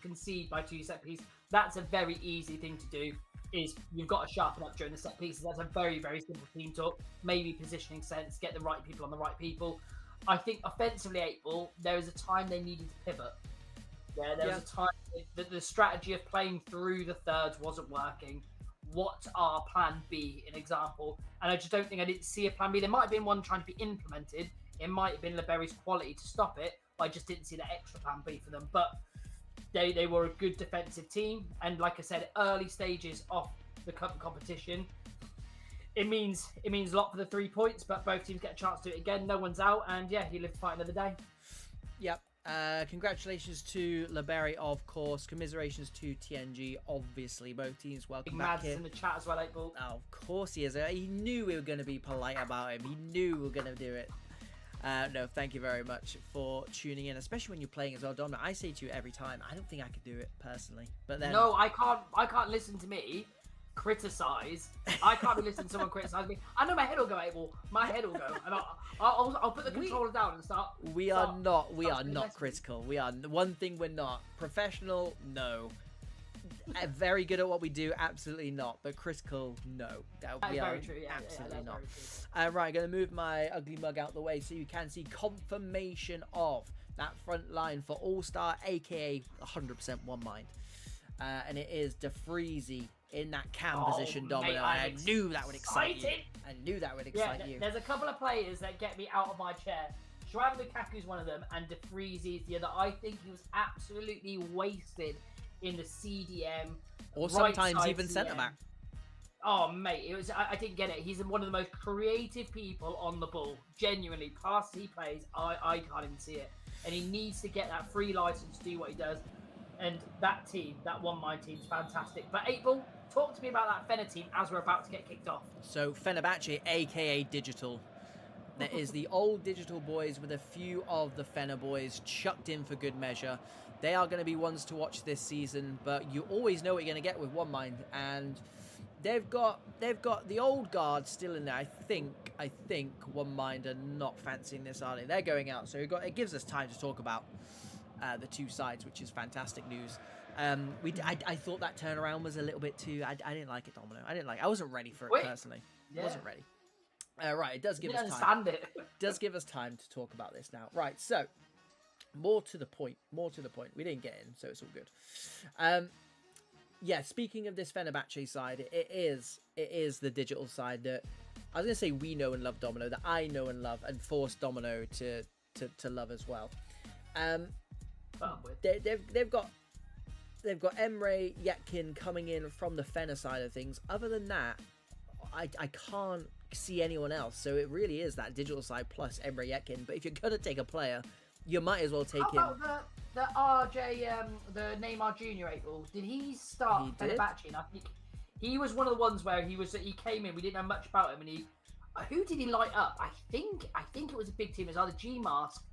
concede by 2 set pieces. That's a very easy thing to do. Is you've got to sharpen up during the set pieces. That's a very, very simple team talk. Maybe positioning sense, get the right people on the right people. I think offensively, 8-ball, there was a time they needed to pivot. Yeah, there was a time that the strategy of playing through the thirds wasn't working. What are plan B, an example? And I just don't think I didn't see a plan B. There might have been one trying to be implemented. It might have been Liberia's quality to stop it, but I just didn't see that extra plan B for them. But they were a good defensive team, and like I said, early stages of the competition, it means a lot for the 3 points. But both teams get a chance to do it again. No one's out, and yeah, you live to fight another day. Yep. Congratulations to Liberia, of course. Commiserations to TNG, obviously. Both teams welcome back Mads here. in the chat as well, 8-ball. Oh, of course he is. He knew we were going to be polite about him. He knew we were going to do it. No, thank you very much for tuning in, especially when you're playing as well, Dom. I say to you every time, I don't think I could do it personally. But then, no, I can't listen to me criticize. I can't be listening to someone criticize me. I know my head will go, Abel. My head will go, and I'll put the controller down and start. We are not critical. We are one thing. We're not professional. No. Very good at what we do, absolutely not. But critical, no. That is very true. Yeah, absolutely yeah, not. Very right, going to move my ugly mug out the way so you can see confirmation of that front line for Allstar, aka 100% One Mind, and it is DeFreezy in that cam position, Domino. Mate, I knew that would excite you. I knew that would excite you. There's a couple of players that get me out of my chair. Joao Lukaku's one of them, and De Vrij is the other. I think he was absolutely wasted in the CDM. Or sometimes even centre back. Oh, mate, it was. I didn't get it. He's one of the most creative people on the ball. Genuinely, passes he plays, I can't even see it. And he needs to get that free license to do what he does. And that team, that One Mind team, is fantastic. But 8-Ball, talk to me about that Fena team as we're about to get kicked off. So Fenabache, aka Digital. There is the old Digital boys with a few of the Fena boys chucked in for good measure. They are going to be ones to watch this season, but you always know what you're going to get with One Mind, and they've got the old guard still in there. I think One Mind are not fancying this, are they? They're going out, so it gives us time to talk about the two sides, which is fantastic news. I thought that turnaround was a little bit too. I didn't like it, Domino. I wasn't ready for it personally. Yeah. Wasn't ready. Right, it does give us time. It does give us time to talk about this now. Right, so more to the point. We didn't get in, so it's all good. Yeah, speaking of this Fenabache side, it is the Digital side that I was gonna say we know and love, Domino, that I know and love and force Domino to love as well. They've got Emre Yetkin coming in from the Fena side of things. Other than that, I can't see anyone else. So it really is that Digital side plus Emre Yetkin. But if you're gonna take a player, you might as well take him. How about the RJ, the Neymar Junior 8-Ball? Did he start Fenerbahce? And I think he was one of the ones where he came in. We didn't know much about him, and who did he light up? I think it was a big team. It was either G-Mask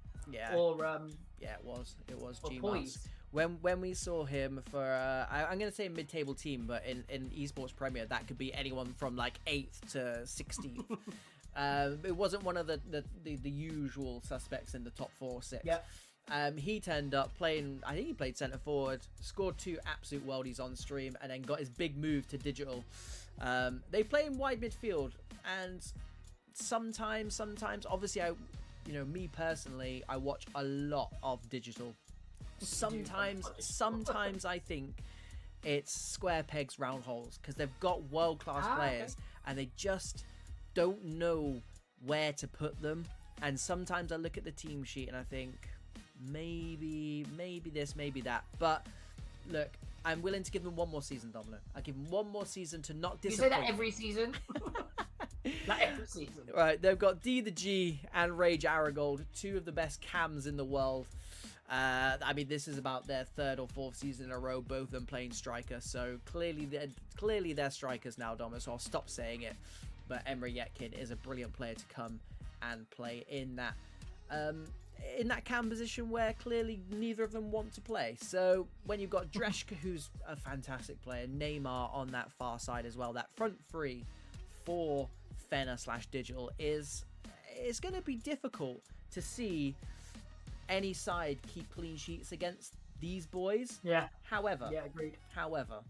or yeah, it was G-Mask. Poise. When we saw him for I'm gonna say a mid-table team, but in esports Premier that could be anyone from like 8th to 16th. It wasn't one of the usual suspects in the top 4 or 6. Yeah. He turned up playing. I think he played centre forward, scored 2 absolute worldies on stream, and then got his big move to Digital. They play in wide midfield, and sometimes, obviously, me personally, I watch a lot of Digital. Sometimes I think it's square pegs, round holes, because they've got world-class players, and they just don't know where to put them. And sometimes I look at the team sheet and I think maybe this, maybe that. But look, I'm willing to give them one more season, Domino. I give them one more season to not disappoint. You say that every season? Like every season. Right, they've got D the G and Rage Aragold, 2 of the best cams in the world. I mean, this is about their 3rd or 4th season in a row, both of them playing striker. So clearly they're strikers now, Domino. So I'll stop saying it. But Emre Yetkin is a brilliant player to come and play in that cam position where clearly neither of them want to play. So when you've got Dreshka, who's a fantastic player, Neymar on that far side as well, that front 3 for Fena/Digital it's going to be difficult to see any side keep clean sheets against these boys. Yeah. However, agreed. However,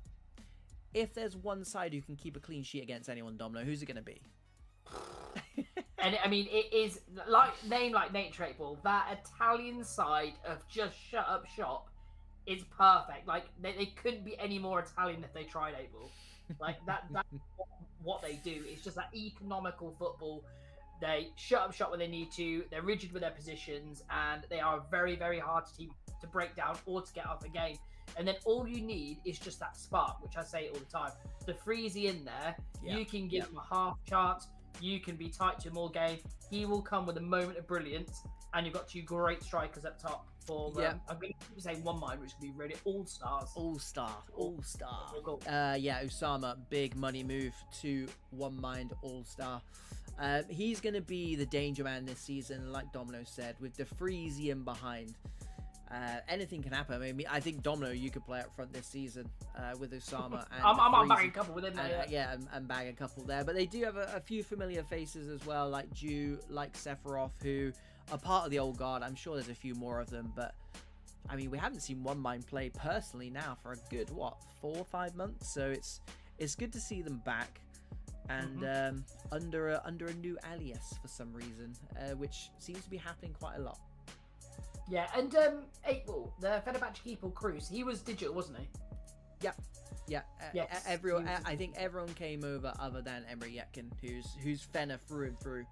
if there's one side who can keep a clean sheet against anyone, Domino, who's it going to be? And I mean, it is like Nature 8-Ball. That Italian side of just shut up shop is perfect. Like they couldn't be any more Italian if they tried 8-Ball. Like that's what they do. It's just that economical football. They shut up shop when they need to. They're rigid with their positions, and they are a very, very hard team to break down or to get off a game. And then all you need is just that spark, which I say all the time. The Freezy in there, you can give him a half chance. You can be tight to him all game. He will come with a moment of brilliance, and you've got 2 great strikers up top. I'm going to say One Mind, which will be really all-stars. All-star. Osama, big money move to One Mind All-Star. He's going to be the danger man this season, like Domino said, with the Freezy in behind. Anything can happen. I mean, I think Domino, you could play up front this season with Osama. And I'm bagging a couple with him there. And bag a couple there. But they do have a few familiar faces as well, like Jew, like Sephiroth, who are part of the old guard. I'm sure there's a few more of them. But, I mean, we haven't seen One Mind play personally now for a good, 4 or 5 months? So it's good to see them back. And under a new alias for some reason, which seems to be happening quite a lot. Yeah, and 8-Ball, the Fenabache keeper Cruz, he was Digital, wasn't he? Yeah. Yeah, Yes, everyone. he was I think everyone came over other than Emery Yetkin, who's Fenner through and through.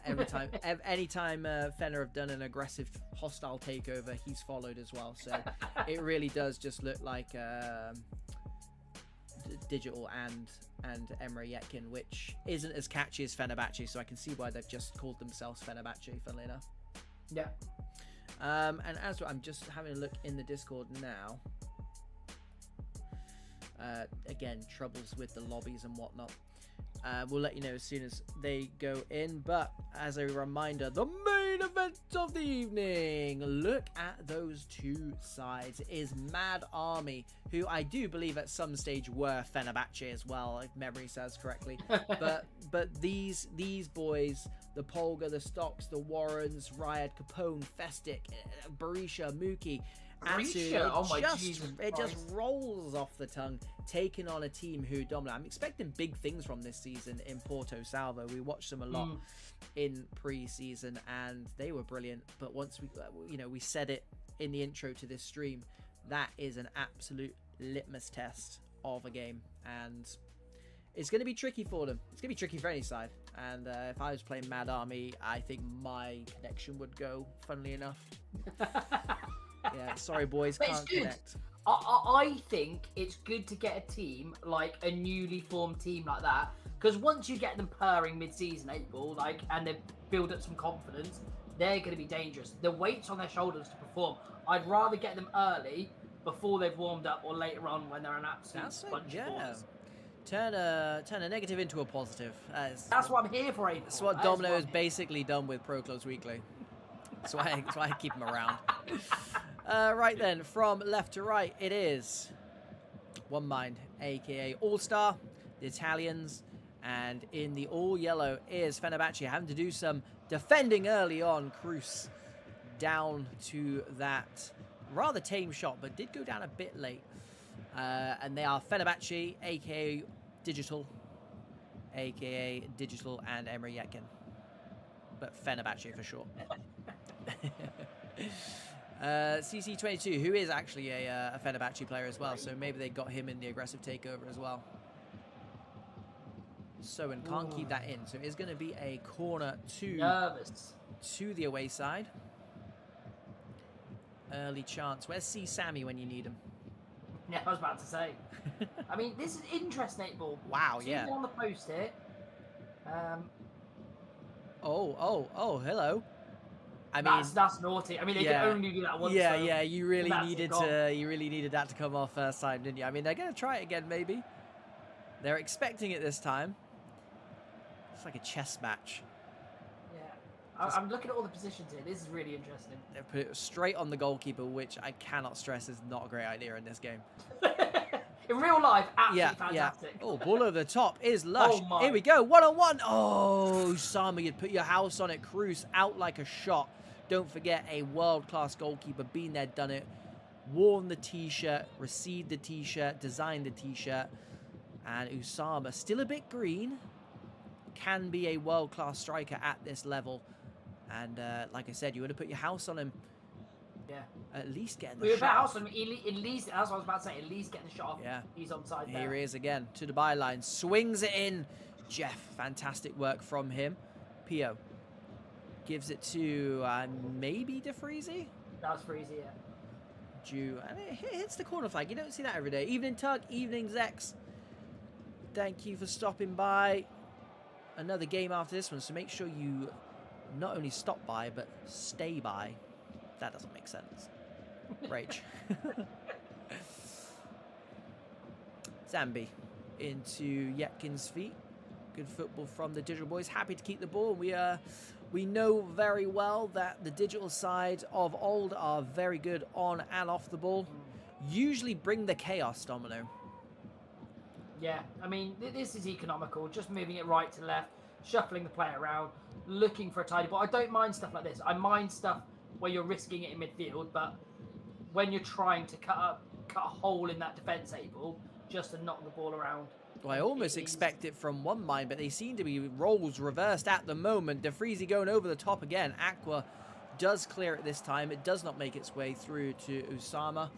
Every time, anytime Fenner have done an aggressive, hostile takeover, he's followed as well. So it really does just look like Digital and Emery Yetkin, which isn't as catchy as Fenabache. So I can see why they've just called themselves Fenabache, funnily enough. Yeah. And as well, I'm just having a look in the Discord now. Again, troubles with the lobbies and whatnot. We'll let you know as soon as they go in. But as a reminder, the main event of the evening. Look at those two sides. It is Mad Army, who I do believe at some stage were Fenabache as well, if memory serves correctly. but these boys, the Polga, the Stocks, the Warrens, Ryad, Capone, Festic, Barisha, Mookie, it just rolls off the tongue, taking on a team who dominate. I'm expecting big things from this season in Porto Salvo. We watched them a lot in pre-season, and they were brilliant. But once we said it in the intro to this stream, that is an absolute litmus test of a game, and it's going to be tricky for them. It's going to be tricky for any side. And if I was playing Mad Army, I think my connection would go, funnily enough. Yeah, sorry boys, but can't connect. I think it's good to get a team, like a newly formed team like that, because once you get them purring mid-season April, and they build up some confidence, they're going to be dangerous. The weight's on their shoulders to perform. I'd rather get them early before they've warmed up, or later on when they're an absolute bunch of balls. Turn a negative into a positive. That's what I'm here for, April. That's what Domino has basically done with Pro Clubs Weekly. That's why I keep him around. Right then, from left to right, it is One Mind, aka Allstar, the Italians, and in the all yellow is Fenabache, having to do some defending early on. Cruz down to that rather tame shot, but did go down a bit late. And they are Fenabache, aka Digital, and Emery Yetkin, but Fenabache for short. CC22, who is actually a Fenabache player as well, so maybe they got him in the aggressive takeover as well. So, and can't keep that in, so it's going to be a corner to the away side. Early chance. Where's C Sammy when you need him? Yeah, I was about to say. I mean, this is interesting, 8-ball. Wow, yeah. On the post here. Oh, hello. I mean, that's naughty. I mean, they can only do that once. Yeah. You really needed that to come off first time, didn't you? I mean, they're going to try it again, maybe. They're expecting it this time. It's like a chess match. Yeah, I'm looking at all the positions here. This is really interesting. They put it straight on the goalkeeper, which I cannot stress is not a great idea in this game. In real life, absolutely fantastic. Oh, ball over the top is Lush. Oh Here we go, 1-on-1. Oh, Sama, you'd put your house on it. Cruz out like a shot. Don't forget, a world-class goalkeeper, been there, done it. Worn the T-shirt, received the T-shirt, designed the T-shirt. And Usama, still a bit green, can be a world-class striker at this level. And like I said, you would have put your house on him. Yeah. At least getting the shot. House on him, at least, that's what I was about to say, at least getting the shot off. Yeah. He's onside there. Here he is again, to the byline. Swings it in. Jeff, fantastic work from him. Pio gives it to maybe DeFreezy? That was Freezy, yeah. Jew, and it hits the corner flag. You don't see that every day. Evening Tug, evening Zex. Thank you for stopping by. Another game after this one, so make sure you not only stop by, but stay by. That doesn't make sense. Rage. Zambi into Yetkin's feet. Good football from the Digital boys. Happy to keep the ball. We know very well that the Digital side of old are very good on and off the ball. Usually bring the chaos, Domino. Yeah, I mean, this is economical. Just moving it right to left, shuffling the player around, looking for a tidy ball. I don't mind stuff like this. I mind stuff where you're risking it in midfield, but when you're trying to cut a hole in that defence able, just to knock the ball around. Well, I almost expect it from One Mind, but they seem to be roles reversed at the moment. DeFreezy going over the top again. Aqua does clear it this time. It does not make its way through to Usama.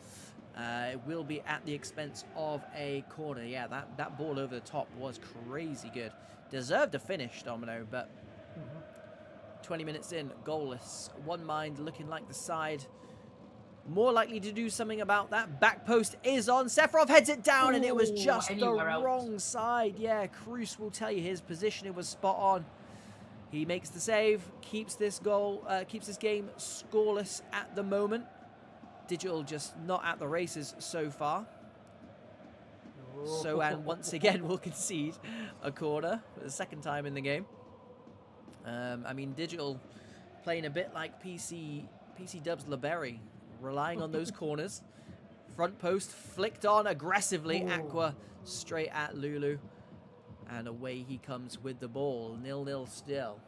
It will be at the expense of a corner. Yeah, that ball over the top was crazy good. Deserved a finish, Domino, but 20 minutes in, goalless. One Mind looking like the side more likely to do something about that. Back post is on. Sephiroth heads it down, and it was just the wrong side. Yeah, Cruz will tell you his positioning was spot on. He makes the save, keeps this game scoreless at the moment. Digital just not at the races so far. So, and once again, we'll concede a corner for the second time in the game. I mean, Digital playing a bit like PC Dubs LeBerry, relying on those corners. Front post flicked on aggressively. Aqua straight at Lulu. And away he comes with the ball. 0-0 still.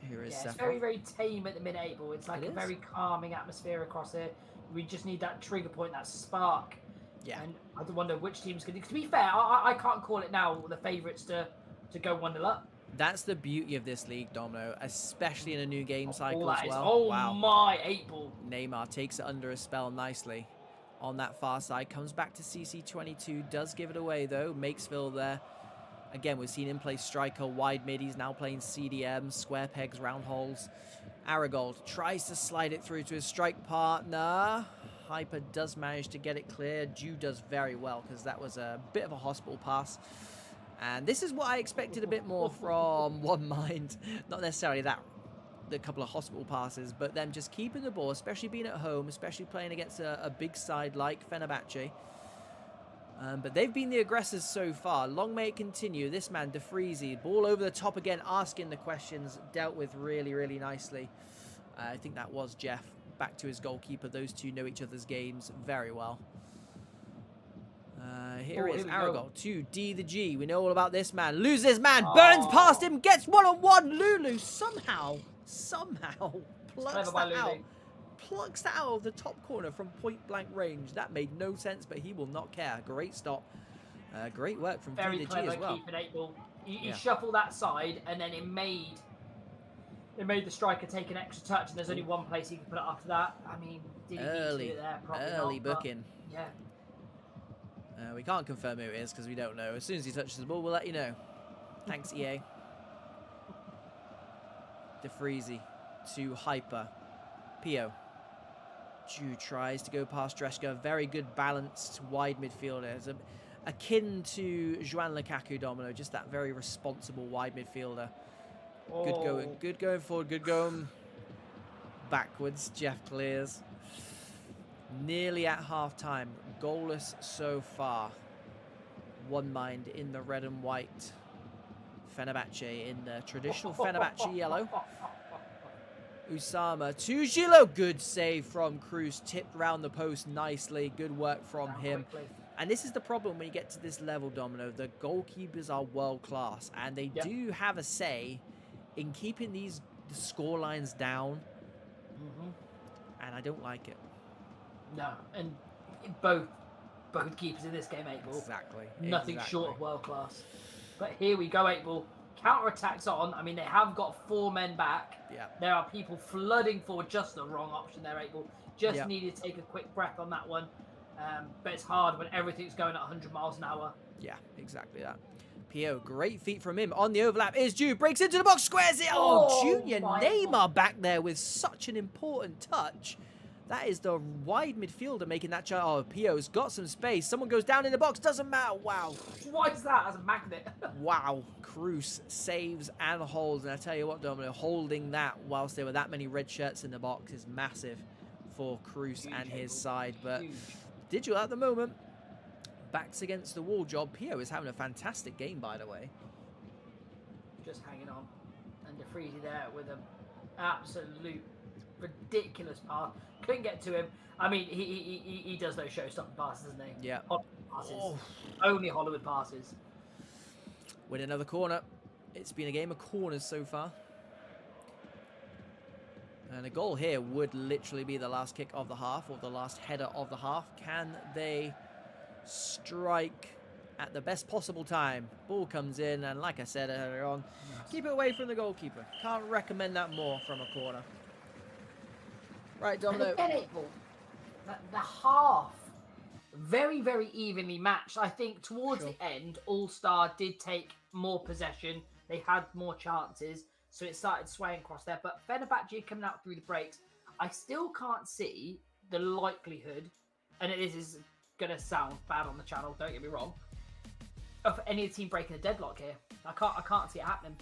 Here is it's very, very tame at the minute, Abel. It's like a very calming atmosphere across it. We just need that trigger point, that spark. Yeah. And I wonder which team's going to be fair, I can't call it now the favourites to go 1-0 up. That's the beauty of this league, Domino, especially in a new game cycle as well. Oh, wow. My 8-ball. Neymar takes it under a spell nicely on that far side. Comes back to CC22. Does give it away, though. Makesville there. Again, we've seen him play striker, wide mid. He's now playing CDM, square pegs, round holes. Aragold tries to slide it through to his strike partner. Hyper does manage to get it clear. Ju does very well because that was a bit of a hospital pass. And this is what I expected a bit more from One Mind. Not necessarily the couple of hospital passes, but them just keeping the ball, especially being at home, especially playing against a big side like Fenabache. But they've been the aggressors so far. Long may it continue. This man, DeFreezy, ball over the top again, asking the questions. Dealt with really, really nicely. I think that was Jeff. Back to his goalkeeper. Those two know each other's games very well. Here is Aragold to D the G. We know all about this man. Loses his man. Burns past him. Gets one-on-one. Lulu somehow plucks that out. Plucks that out of the top corner from point-blank range. That made no sense, but he will not care. Great stop. Great work from very D the G as well. Keeping 8-ball. He shuffled that side, and then it made the striker take an extra touch, and there's only one place he can put it after that. I mean, did he need to do it there? Probably early not, booking. Yeah. We can't confirm who it is because we don't know. As soon as he touches the ball, we'll let you know. Thanks, EA. DeFreezy to Hyper. Pio. Ju tries to go past Dreschka. Very good balanced wide midfielder. Akin to Joan Lukaku, Domino. Just that very responsible wide midfielder. Good going forward. Good going backwards. Jeff clears. Nearly at half-time. Goalless so far. One Mind in the red and white. Fenabache in the traditional Fenabache yellow. Usama to Gilo. Good save from Cruz. Tipped round the post nicely. Good work from him. And this is the problem when you get to this level, Domino. The goalkeepers are world class. And they do have a say in keeping the score lines down. And I don't like it. No, and both keepers in this game, 8-ball. Exactly. Nothing short of world class. But here we go, 8-ball. Counter-attacks on. I mean, they have got 4 men back. Yeah. There are people flooding forward. Just the wrong option there, 8-ball. Just needed to take a quick breath on that one. But it's hard when everything's going at 100 miles an hour. Yeah, exactly that. Pio, great feet from him. On the overlap is Ju. Breaks into the box, squares it. Oh, Junior Neymar God. Back there with such an important touch. That is the wide midfielder making that shot. Oh, Pio's got some space. Someone goes down in the box. Doesn't matter. Wow. What is that as a magnet? Wow. Cruz saves and holds. And I tell you what, Domino, holding that whilst there were that many red shirts in the box is massive for Cruz and his side. But Digital at the moment, backs against the wall job. Pio is having a fantastic game, by the way. Just hanging on. And DeFreezy there with an absolute ridiculous pass. Couldn't get to him. I mean, he does those show-stopping passes, doesn't he? Yeah. Passes. Only Hollywood passes. Win another corner. It's been a game of corners so far. And a goal here would literally be the last kick of the half or the last header of the half. Can they strike at the best possible time? Ball comes in, and like I said earlier on, keep it away from the goalkeeper. Can't recommend that more from a corner. Right, And Domino. again, April, the half, very, very evenly matched. I think towards Sure. the end, Allstar did take more possession. They had more chances, so it started swaying across there. But Fenabache coming out through the breaks, I still can't see the likelihood, and this is going to sound bad on the channel, don't get me wrong, of any team breaking a deadlock here. I can't see it happening.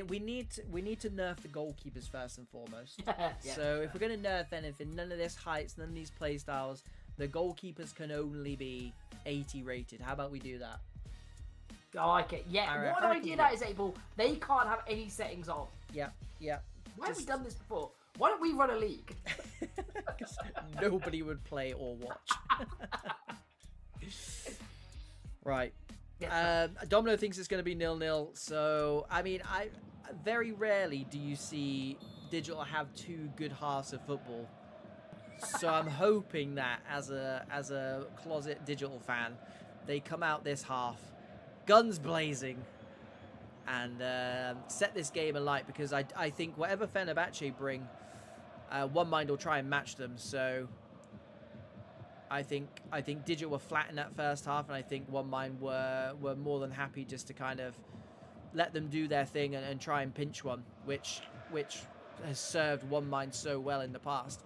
We need to nerf the goalkeepers first and foremost. Yeah, so if we're going to nerf anything, none of this heights, none of these play styles, the goalkeepers can only be 80 rated. How about we do that? I like it. Yeah, what idea that is, Abel? They can't have any settings on. Yeah. Why have we done this before? Why don't we run a league? Because nobody would play or watch. Right. Domino thinks it's going to be 0-0. So, I mean, I very rarely do you see Digital have two good halves of football. So I'm hoping that as a closet Digital fan, they come out this half, guns blazing, and set this game alight, because I think whatever Fenerbahce bring, One Mind will try and match them. So I think Digital were flat in that first half, and I think One Mind were more than happy just to kind of let them do their thing and try and pinch one, which has served One Mind so well in the past.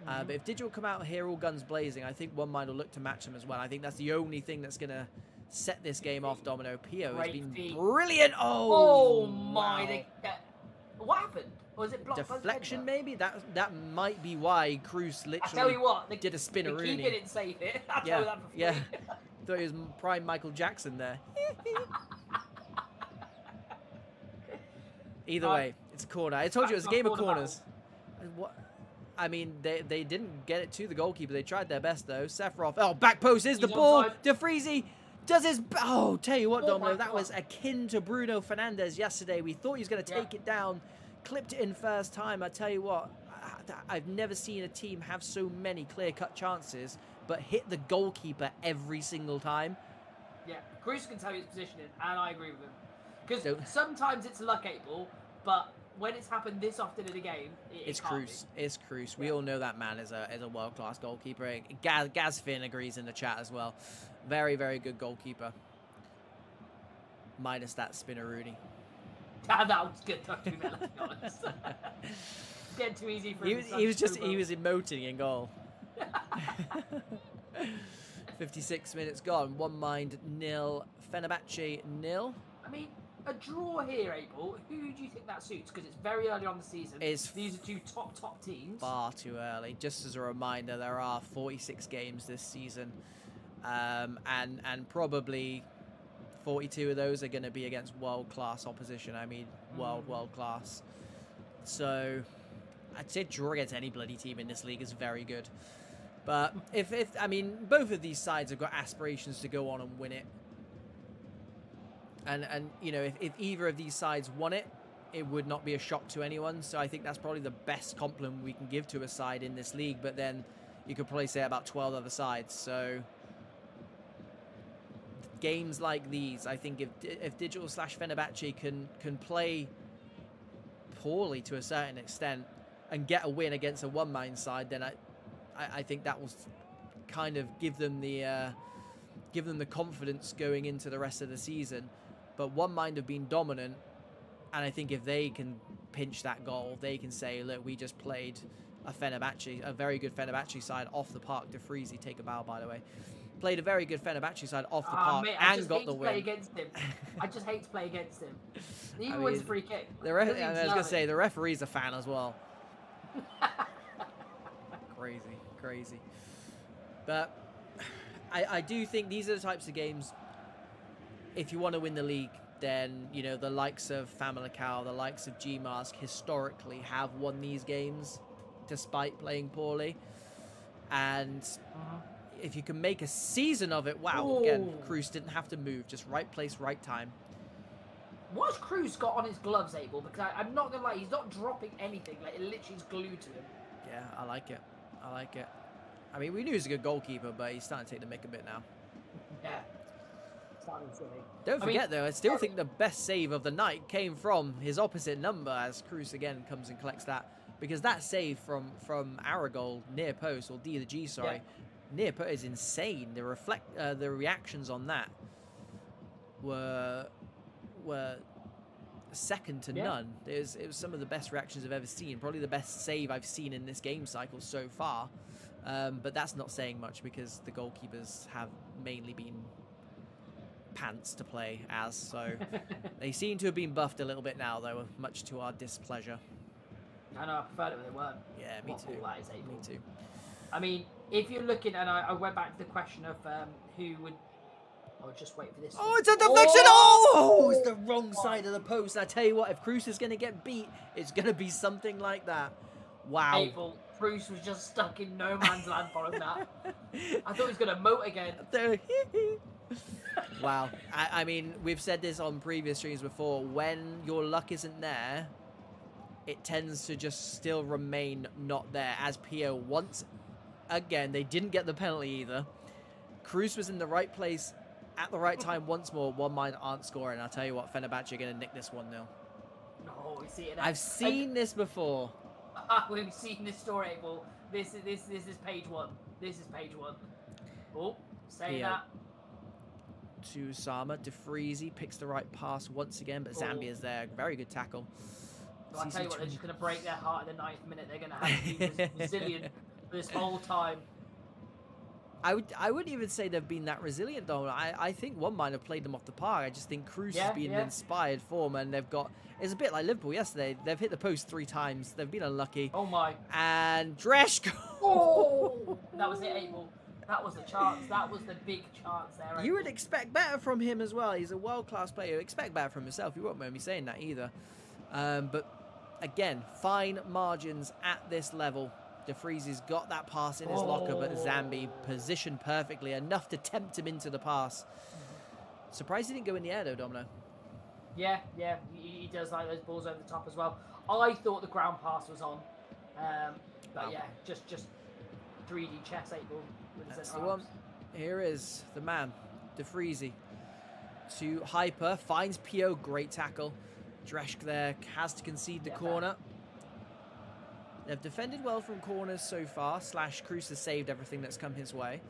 But if Digital come out here all guns blazing, I think One Mind will look to match them as well. I think that's the only thing that's going to set this game off, Domino. Pio has been brilliant. Oh my. Wow. What happened? Was it blocked? Deflection, maybe? That might be why Cruz literally I tell you what, did a spinner. He didn't save it. I'll tell you that for free. Yeah. Thought he was prime Michael Jackson there. Either way, it's a corner. I told you it was a game of corners. What? I mean, they didn't get it to the goalkeeper. They tried their best, though. Sephiroth. Oh, back post is the ball. De Vriese does his... Oh, tell you what, Domino, that was akin to Bruno Fernandes yesterday. We thought he was going to take it down. Clipped it in first time. I tell you what, I've never seen a team have so many clear-cut chances, but hit the goalkeeper every single time. Yeah, Cruz can tell you his positioning, and I agree with him. Because sometimes it's luck, April, but... when it's happened this often in a game, it's Cruz. It's Cruz. We all know that man is a world-class goalkeeper. Gaz Finn agrees in the chat as well. Very, very good goalkeeper. Minus that spinner Rooney. That was good, to be honest. Getting too easy for him. He was emoting in goal. 56 minutes gone. One Mind 0. Fenerbahce 0. I mean, a draw here, April. Who do you think that suits? Because it's very early on the season. These are two top teams. Far too early. Just as a reminder, there are 46 games this season, and probably 42 of those are going to be against world-class opposition. I mean, world class. So I'd say draw against any bloody team in this league is very good. But if I mean, both of these sides have got aspirations to go on and win it. And you know, if either of these sides won it, it would not be a shock to anyone. So I think that's probably the best compliment we can give to a side in this league. But then you could probably say about 12 other sides. So games like these, I think if Digital / Fenerbahce can play poorly to a certain extent and get a win against a One Mind side, then I think that will kind of give them the confidence going into the rest of the season. But One Mind have been dominant, and I think if they can pinch that goal, they can say, look, we just played a very good Fenerbahce side off the park. De Vriese, take a bow, by the way. Played a very good Fenerbahce side off the park and got the win. I just hate to play against him. I just hate to play against him. Even wins free kick. I was going to say, the referee's a fan as well. Crazy. But I do think these are the types of games, if you want to win the league, then, you know, the likes of Famalicão, the likes of G-Mask historically have won these games despite playing poorly. And if you can make a season of it, wow. Ooh. Again, Cruz didn't have to move, just right place, right time. What's Cruz got on his gloves, Abel? Because I'm not going to lie, he's not dropping anything. Like, it literally is glued to him. Yeah, I like it. I mean, we knew he was a good goalkeeper, but he's starting to take the mick a bit now. Yeah. Starting silly. Don't forget, though, I still think the best save of the night came from his opposite number, as Cruz again comes and collects that because that save from our goal near post, or D the G, sorry, near post is insane. The reactions on that were second to none. It was some of the best reactions I've ever seen. Probably the best save I've seen in this game cycle so far. But that's not saying much because the goalkeepers have mainly been pants to play as. So they seem to have been buffed a little bit now, though, much to our displeasure. I know, I preferred it when they weren't. Yeah, me too. That is able. Me too. I mean, if you're looking, and I went back to the question of who would... Oh, just wait for this. Oh, it's a deflection! Oh, it's the wrong side of the post. I tell you what, if Cruz is going to get beat, it's going to be something like that. Wow. April, Cruz was just stuck in no man's land following that. I thought he was going to moat again. Wow. I mean, we've said this on previous streams before. When your luck isn't there, it tends to just still remain not there. As Pio once again, they didn't get the penalty either. Cruz was in the right place at the right time once more. One mind aren't scoring. I'll tell you what, Fenabache are going to nick this 1-0. No, we see it. I've seen this before. We've seen this story, April. This is page 1. This is page 1. Oh, saying that. To Sama, DeFreezy picks the right pass once again, but Zambia's there. Very good tackle. Well, I tell you what, they're just going to break their heart in the 9th minute. They're going to have to be resilient this whole time. I wouldn't even say they've been that resilient, though. I think one might have played them off the park. I just think Cruz has been in inspired form, and they've got... It's a bit like Liverpool yesterday. They've hit the post 3 times. They've been unlucky. Oh, my. And Dresch... Oh! That was it, Abel. That was the chance. That was the big chance there, Abel. You would expect better from him as well. He's a world-class player. You expect better from himself. You won't mind me saying that either. But, again, fine margins at this level. DeFreezy's got that pass in his locker, but Zambi positioned perfectly, enough to tempt him into the pass. Surprised he didn't go in the air, though, Domino. Yeah, he does like those balls over the top as well. I thought the ground pass was on, but yeah, just 3D chess 8 ball. That's the one. Here is the man, DeFreezy. To Hyper, finds Pio, great tackle. Dresch there has to concede the corner. They've defended well from corners so far. Cruz has saved everything that's come his way.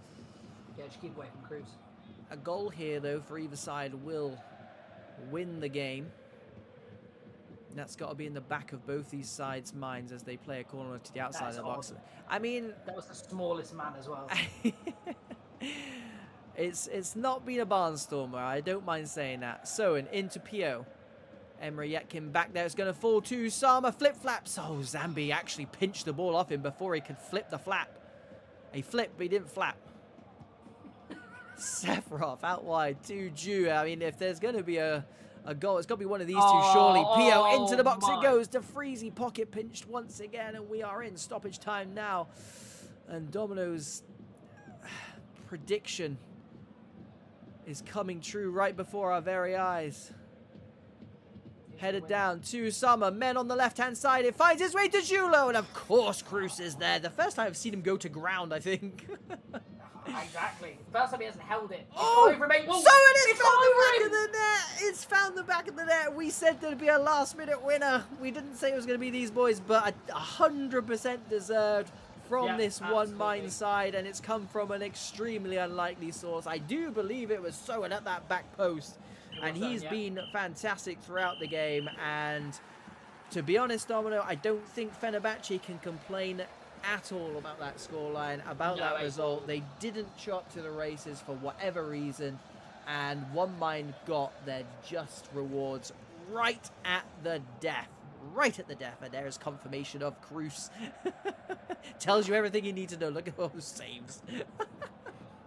Yeah, just keep away from Cruz. A goal here, though, for either side will win the game. And that's got to be in the back of both these sides' minds as they play a corner to the outside of the box. I mean... That was the smallest man as well. It's not been a barnstormer. I don't mind saying that. So, into Pio. Emre Yetkin back there. It's going to fall to Sama. Flip flaps. Oh, Zambi actually pinched the ball off him before he could flip the flap. He flipped, but he didn't flap. Sephiroth out wide to Ju. I mean, if there's going to be a goal, it's got to be one of these two, surely. Pio into the box it goes. DeFreezy pocket pinched once again, and we are in stoppage time now. And Domino's prediction is coming true right before our very eyes. Headed down to Summer. Men on the left-hand side. It finds its way to Julo. And of course, Cruz is there. The first time I've seen him go to ground, I think. Exactly. First time he hasn't held it. Oh, so it is found the back of the net. It's found the back of the net. We said there'd be a last-minute winner. We didn't say it was going to be these boys, but 100% deserved from this one mine side. And it's come from an extremely unlikely source. I do believe it was Sowen at that back post. And he's been fantastic throughout the game. And to be honest, Domino, I don't think Fenabache can complain at all about that scoreline, about that result. They didn't show up to the races for whatever reason. And One Mind got their just rewards right at the death. Right at the death. And there's confirmation of Cruz. Tells you everything you need to know. Look at those saves.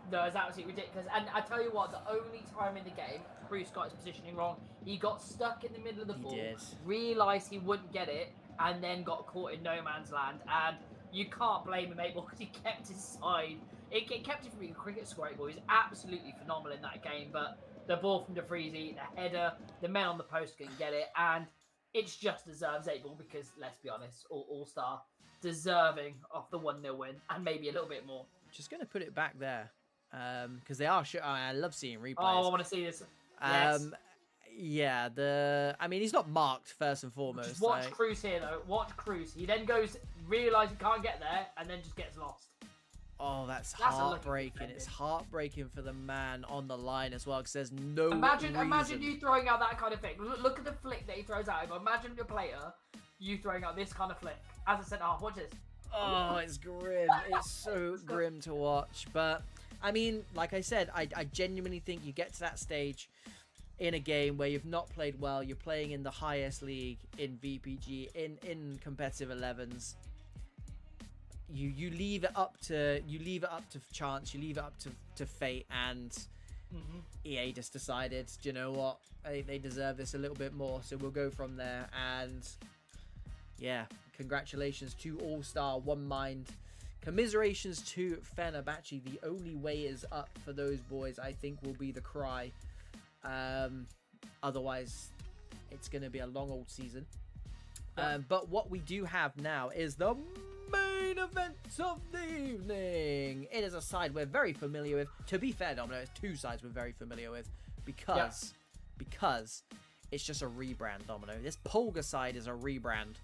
No, it's absolutely ridiculous. And I tell you what, the only time in the game Cruz got his positioning wrong, he got stuck in the middle of the ball, realised he wouldn't get it, and then got caught in no man's land. And you can't blame him, mate, because he kept his side. It kept him from being a cricket score. He was absolutely phenomenal in that game. But the ball from DeFreezy, the header, the men on the post couldn't get it. And it's just deserves 8 ball because, let's be honest, Allstar deserving of the 1-0 win and maybe a little bit more. Just going to put it back there. Because they are I love seeing replays. Oh, I want to see this. Yes. Yeah, I mean, he's not marked first and foremost. Just watch Cruz here, though. Watch Cruz. He then goes, realises he can't get there, and then just gets lost. Oh, that's heartbreaking. It's heartbreaking for the man on the line as well, because there's no Imagine you throwing out that kind of thing. Look at the flick that he throws out. Imagine your player, you throwing out this kind of flick. As a centre-half, watch this. Oh, it's grim. It's so grim to watch. But, I mean, like I said, I genuinely think you get to that stage in a game where you've not played well, you're playing in the highest league in VPG, in competitive 11s. You leave it up to chance, you leave it up to fate, and EA just decided, do you know what? They deserve this a little bit more, so we'll go from there. And yeah, congratulations to Allstar, One Mind. Commiserations to Fenabache. The only way is up for those boys, I think, will be the cry. Otherwise, it's going to be a long old season. But what we do have now is the main event of the evening. It is a side we're very familiar with. To be fair, Domino, it's two sides we're very familiar with because it's just a rebrand, Domino. This Polga side is a rebrand,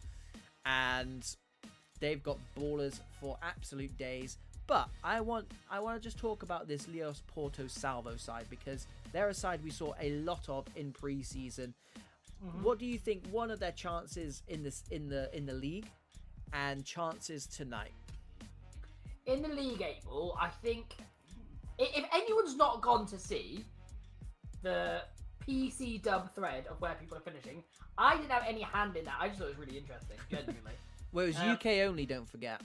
and they've got ballers for absolute days. But I want to just talk about this Leos Porto Salvo side, because they're a side we saw a lot of in pre-season. What do you think? One of their chances in the league, and chances tonight? In the league, April, I think if anyone's not gone to see the PC dub thread of where people are finishing, I didn't have any hand in that. I just thought it was really interesting, genuinely. Well, it was UK only, don't forget.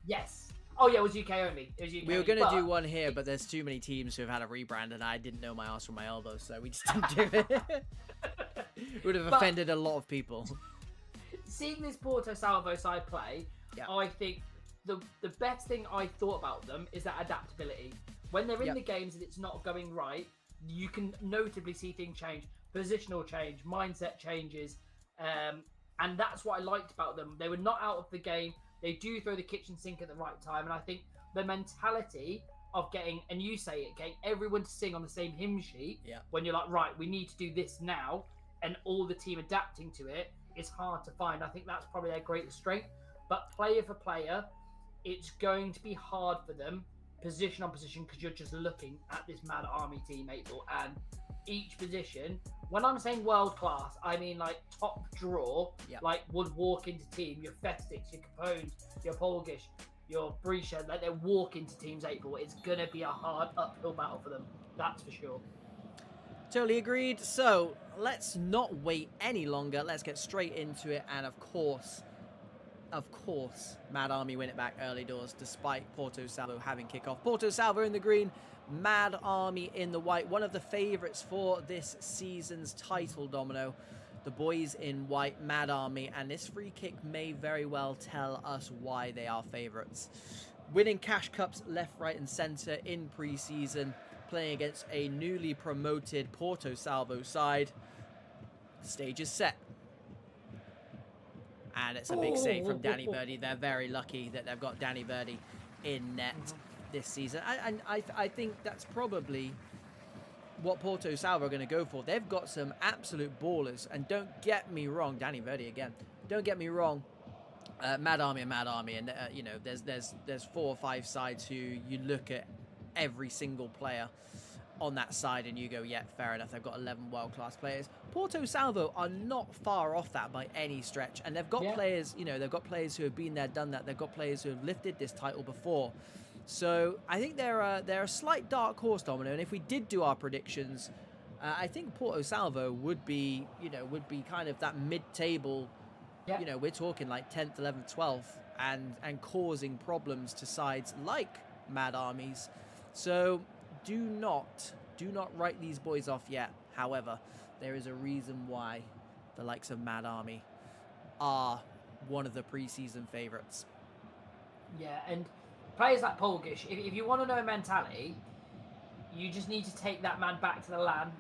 Yes. Oh, yeah, it was UK only. We were going to do one here, but there's too many teams who have had a rebrand, and I didn't know my ass from my elbow, so we just didn't do it. It would have offended a lot of people. Seeing this Porto Salvo side play, I think the best thing I thought about them is that adaptability. When they're in the games and it's not going right, you can notably see things change. Positional change, mindset changes, and that's what I liked about them. They were not out of the game. They do throw the kitchen sink at the right time, and I think the mentality of getting, and you say it, getting everyone to sing on the same hymn sheet, when you're like, right, we need to do this now, and all the team adapting to it, is hard to find. I think that's probably their greatest strength. But player for player, it's going to be hard for them, position on position, because you're just looking at this Mad Army team, April, and each position, when I'm saying world class, I mean like top draw, like would walk into team, your Festix, your Capone, your Polgish, your Brescia, like they walk into teams, April. It's going to be a hard uphill battle for them, that's for sure. Totally agreed. So let's not wait any longer. Let's get straight into it. And of course, Mad Army win it back early doors despite Porto Salvo having kickoff. Porto Salvo in the green, Mad Army in the white. One of the favourites for this season's title, Domino. The boys in white, Mad Army. And this free kick may very well tell us why they are favourites. Winning cash cups left, right and centre in pre-season. Playing against a newly promoted Porto Salvo side. Stage is set. And it's a big save from Danny Verdi. They're very lucky that they've got Danny Verdi in net this season. And I think that's probably what Porto Salvo are going to go for. They've got some absolute ballers. And don't get me wrong, Danny Verdi again. Don't get me wrong. Mad Army. And, you know, there's 4 or 5 sides who you look at every single player on that side and you go, yeah, fair enough, they've got 11 world-class players. Porto Salvo are not far off that by any stretch, and they've got players, you know, they've got players who have been there, done that. They've got players who have lifted this title before. So I think they're a slight dark horse, Domino, and if we did do our predictions, I think Porto Salvo would be kind of that mid-table, you know, we're talking like 10th, 11th, 12th, and causing problems to sides like Mad Armies. So do not write these boys off yet. However, there is a reason why the likes of Mad Army are one of the preseason favourites. Yeah, and players like Polgish, if you want to know mentality, you just need to take that man back to the LAN.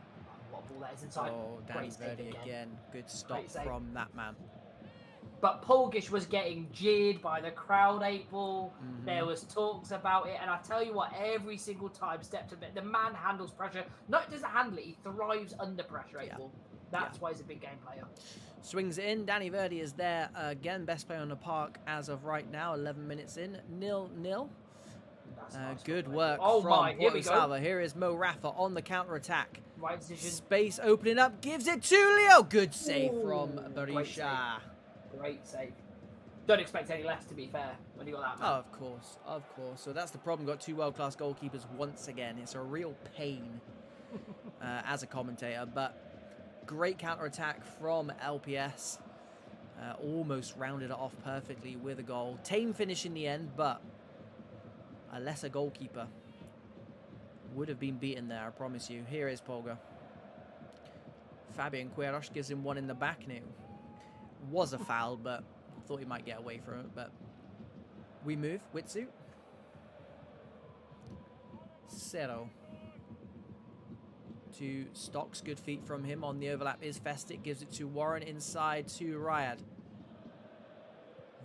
What ball that is inside. Oh, Danny Verdi again. Good stop from that man. But Polgish was getting jeered by the crowd, April. There was talks about it. And I tell you what, every single time, step to bit, the man handles pressure. Not just handle it, he thrives under pressure, April. That's why he's a big game player. Swings it in. Danny Verdi is there again. Best player on the park as of right now. 11 minutes in. 0-0. Good work from Porto Salvo. Here is Mo Rafa on the counter-attack. Right decision. Space opening up. Gives it to Leo. Good save from Berisha. Great save. Don't expect any less, to be fair, when you got that. Oh, of course. Of course. So that's the problem. Got two world-class goalkeepers once again. It's a real pain as a commentator. But great counter-attack from LPS. Almost rounded it off perfectly with a goal. Tame finish in the end, but a lesser goalkeeper would have been beaten there, I promise you. Here is Polga. Fabian Queiroz gives him one in the back, and it was a foul, but thought he might get away from it. But we move. Witsu. Cero. To Stocks. Good feet from him. On the overlap is Festic. Gives it to Warren inside to Ryad.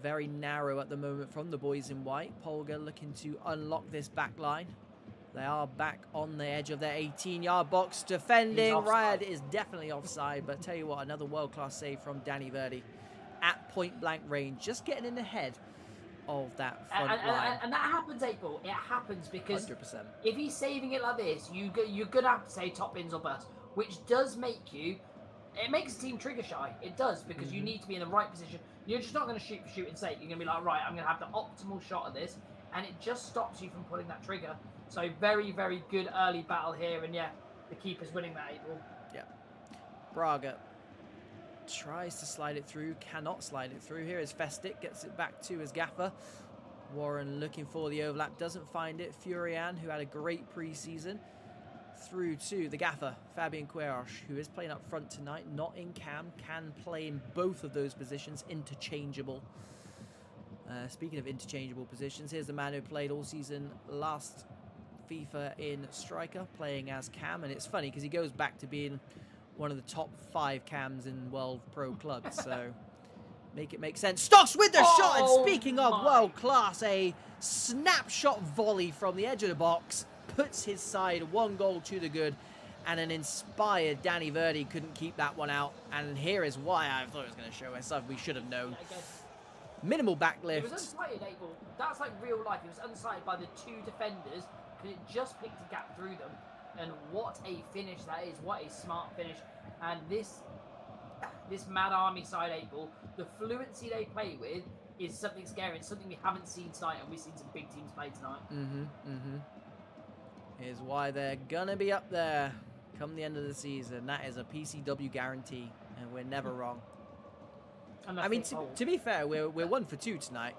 Very narrow at the moment from the boys in white. Polga looking to unlock this back line. They are back on the edge of their 18-yard box. Defending. Ryad is definitely offside. But tell you what, another world-class save from Danny Verdi. At point-blank range. Just getting in the head of that front line. And that happens, April. It happens because 100%. If he's saving it like this, you're going to have to say top bins or bust. Which does make you... It makes the team trigger shy. It does, because you need to be in the right position. You're just not going to shoot for shooting's sake. You're going to be like, right, I'm going to have the optimal shot of this. And it just stops you from pulling that trigger. So very, very good early battle here. And yeah, the keeper's winning that, April. Yeah. Braga tries to slide it through. Cannot slide it through. Here is Festic. Gets it back to his gaffer. Warren looking for the overlap. Doesn't find it. Furian, who had a great pre-season. Through to the gaffer, Fabian Queiroz, who is playing up front tonight, not in cam, can play in both of those positions, interchangeable. Speaking of interchangeable positions, here's the man who played all season last FIFA in striker, playing as cam, and it's funny because he goes back to being one of the top 5 cams in world pro clubs, so make it make sense. Stocks with the shot, and speaking of world class, a snapshot volley from the edge of the box. Puts his side 1 goal to the good, and an inspired Danny Verdi couldn't keep that one out. And here is why I thought it was going to show us something we should have known. Minimal backlift. It was unsighted, Abel. That's like real life. It was unsighted by the 2 defenders because it just picked a gap through them. And what a finish that is. What a smart finish. And this Mad Army side, Abel, the fluency they play with is something scary. It's something we haven't seen tonight, and we've seen some big teams play tonight. Is why they're gonna be up there come the end of the season. That is a PCW guarantee, and we're never wrong. I mean, to be fair, we're 1 for 2 tonight.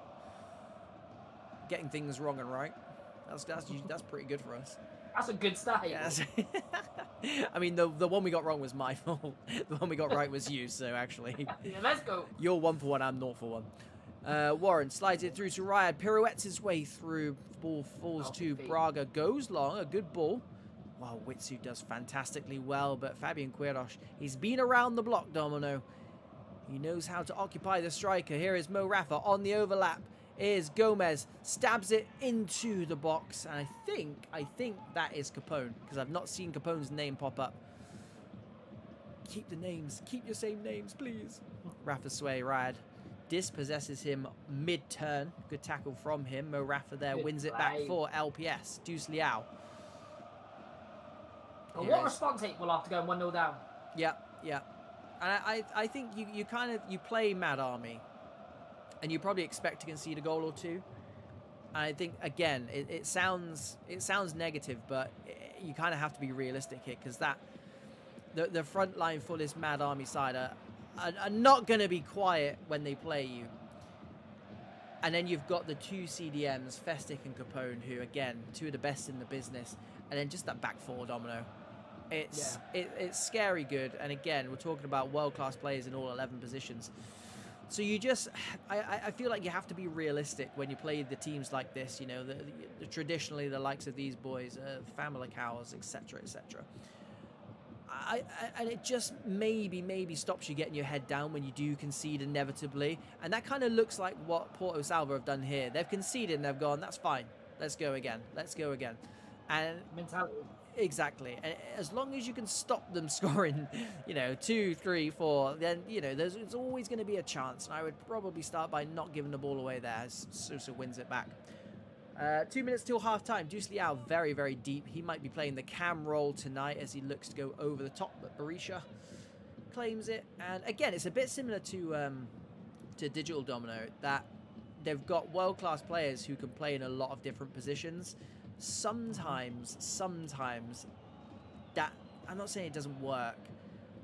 Getting things wrong and right. That's pretty good for us. That's a good start. Yes. I mean, the one we got wrong was my fault. The one we got right was you. So actually, yeah, let's go. You're 1 for 1. I'm 0 for 1. Warren slides it through to Ryad, pirouettes his way through, ball falls to Braga, goes long, a good ball. Wow, Witsu does fantastically well, but Fabian Queiroz, he's been around the block, Domino. He knows how to occupy the striker. Here is Mo Rafa on the overlap. Is Gomez, stabs it into the box, and I think that is Capone, because I've not seen Capone's name pop up. Keep the names, keep your same names, please. Rafa Sway, Ryad. Dispossesses him mid-turn. Good tackle from him. Mo Rafa there wins it back for LPS. Deuce Liao. Well, what response will after going 1-0 down? Yeah. And I think you play Mad Army, and you probably expect to concede a goal or 2. And I think again it sounds negative, but you kind of have to be realistic here, because the front line for this Mad Army side are not going to be quiet when they play you. And then you've got the 2 CDMs, Festic and Capone, who, again, 2 of the best in the business. And then just that back 4, Domino. It's scary good. And again, we're talking about world-class players in all 11 positions. So you just... I feel like you have to be realistic when you play the teams like this. You know, the traditionally the likes of these boys, Family Cows, etc., etc. And it just maybe stops you getting your head down when you do concede inevitably. And that kind of looks like what Porto Salvo have done here. They've conceded and they've gone, that's fine. Let's go again. And mentality. Exactly. And as long as you can stop them scoring, 2, 3, 4, then, there's always going to be a chance. And I would probably start by not giving the ball away there as Sosa wins it back. 2 minutes till half-time. Deuce Liao very, very deep. He might be playing the cam role tonight as he looks to go over the top, but Berisha claims it. And again, it's a bit similar to Digital Domino, that they've got world-class players who can play in a lot of different positions. Sometimes that, I'm not saying it doesn't work,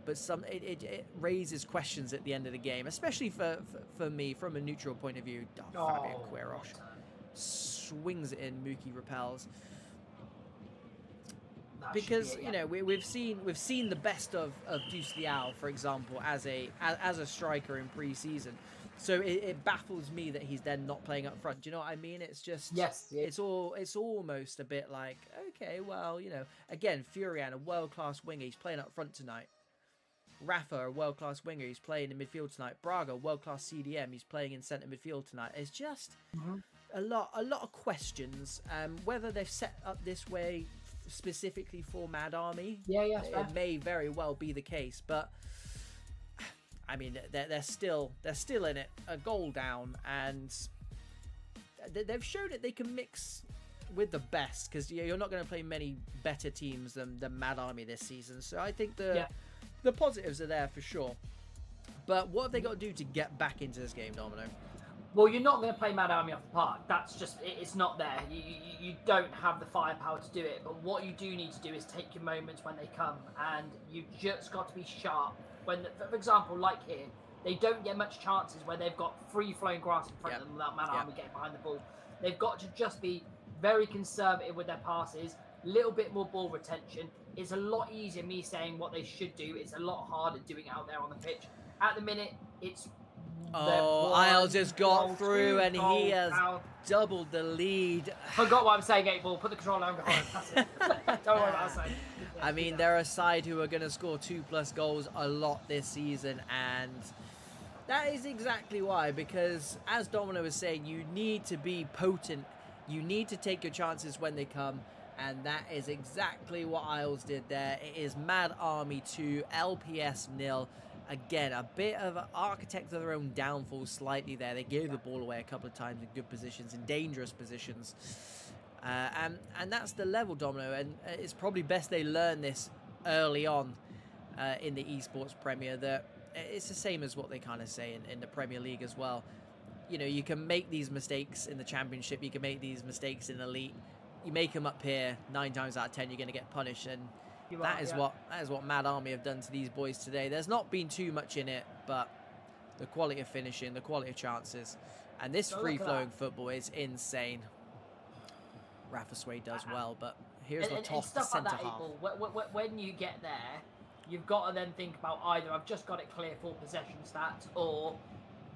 but it raises questions at the end of the game, especially for me from a neutral point of view. Fabian Queiroz swings it in, Mookie repels. Because we've seen the best of Deuce Liao, for example, as a striker in pre-season. So it baffles me that he's then not playing up front. Do you know what I mean? It's just it's almost a bit like, okay, well, again, Furian, a world-class winger, he's playing up front tonight. Rafa, a world-class winger, he's playing in midfield tonight. Braga, world-class CDM, he's playing in centre midfield tonight. It's just a lot of questions. Whether they've set up this way specifically for Mad Army, it may very well be the case, but I mean, they're still in it, a goal down, and they've shown it they can mix with the best, because you're not going to play many better teams than Mad Army this season. So I think the positives are there for sure. But what have they got to do to get back into this game, Domino? Well, you're not going to play Mad Army off the park. That's just, it's not there. You don't have the firepower to do it. But what you do need to do is take your moments when they come, and you've just got to be sharp. When, for example, like here, they don't get much chances where they've got free-flowing grass in front of them without Mad Army getting behind the ball. They've got to just be very conservative with their passes, little bit more ball retention. It's a lot easier me saying what they should do. It's a lot harder doing it out there on the pitch. At the minute, it's... Isles just got through and he has doubled the lead. Forgot what I'm saying, 8-ball. Put the controller on. That's it. Don't worry about saying. I mean, they're a side who are going to score 2+ goals a lot this season, and that is exactly why, because as Domino was saying, you need to be potent. You need to take your chances when they come, and that is exactly what Isles did there. It is Mad Army 2, LPS 0. Again, a bit of an architect of their own downfall slightly there. They gave the ball away a couple of times in good positions, in dangerous positions. And that's the level, Domino. And it's probably best they learn this early on in the esports Premier, that it's the same as what they kind of say in the Premier League as well. You can make these mistakes in the Championship. You can make these mistakes in Elite. You make them up here, 9 times out of 10, you're going to get punished. And that is what Mad Army have done to these boys today. There's not been too much in it, but the quality of finishing, the quality of chances, and this free-flowing football is insane. Rafa Sway does well, but here's the top centre half. When you get there, you've got to then think about either I've just got it clear for possession stats, or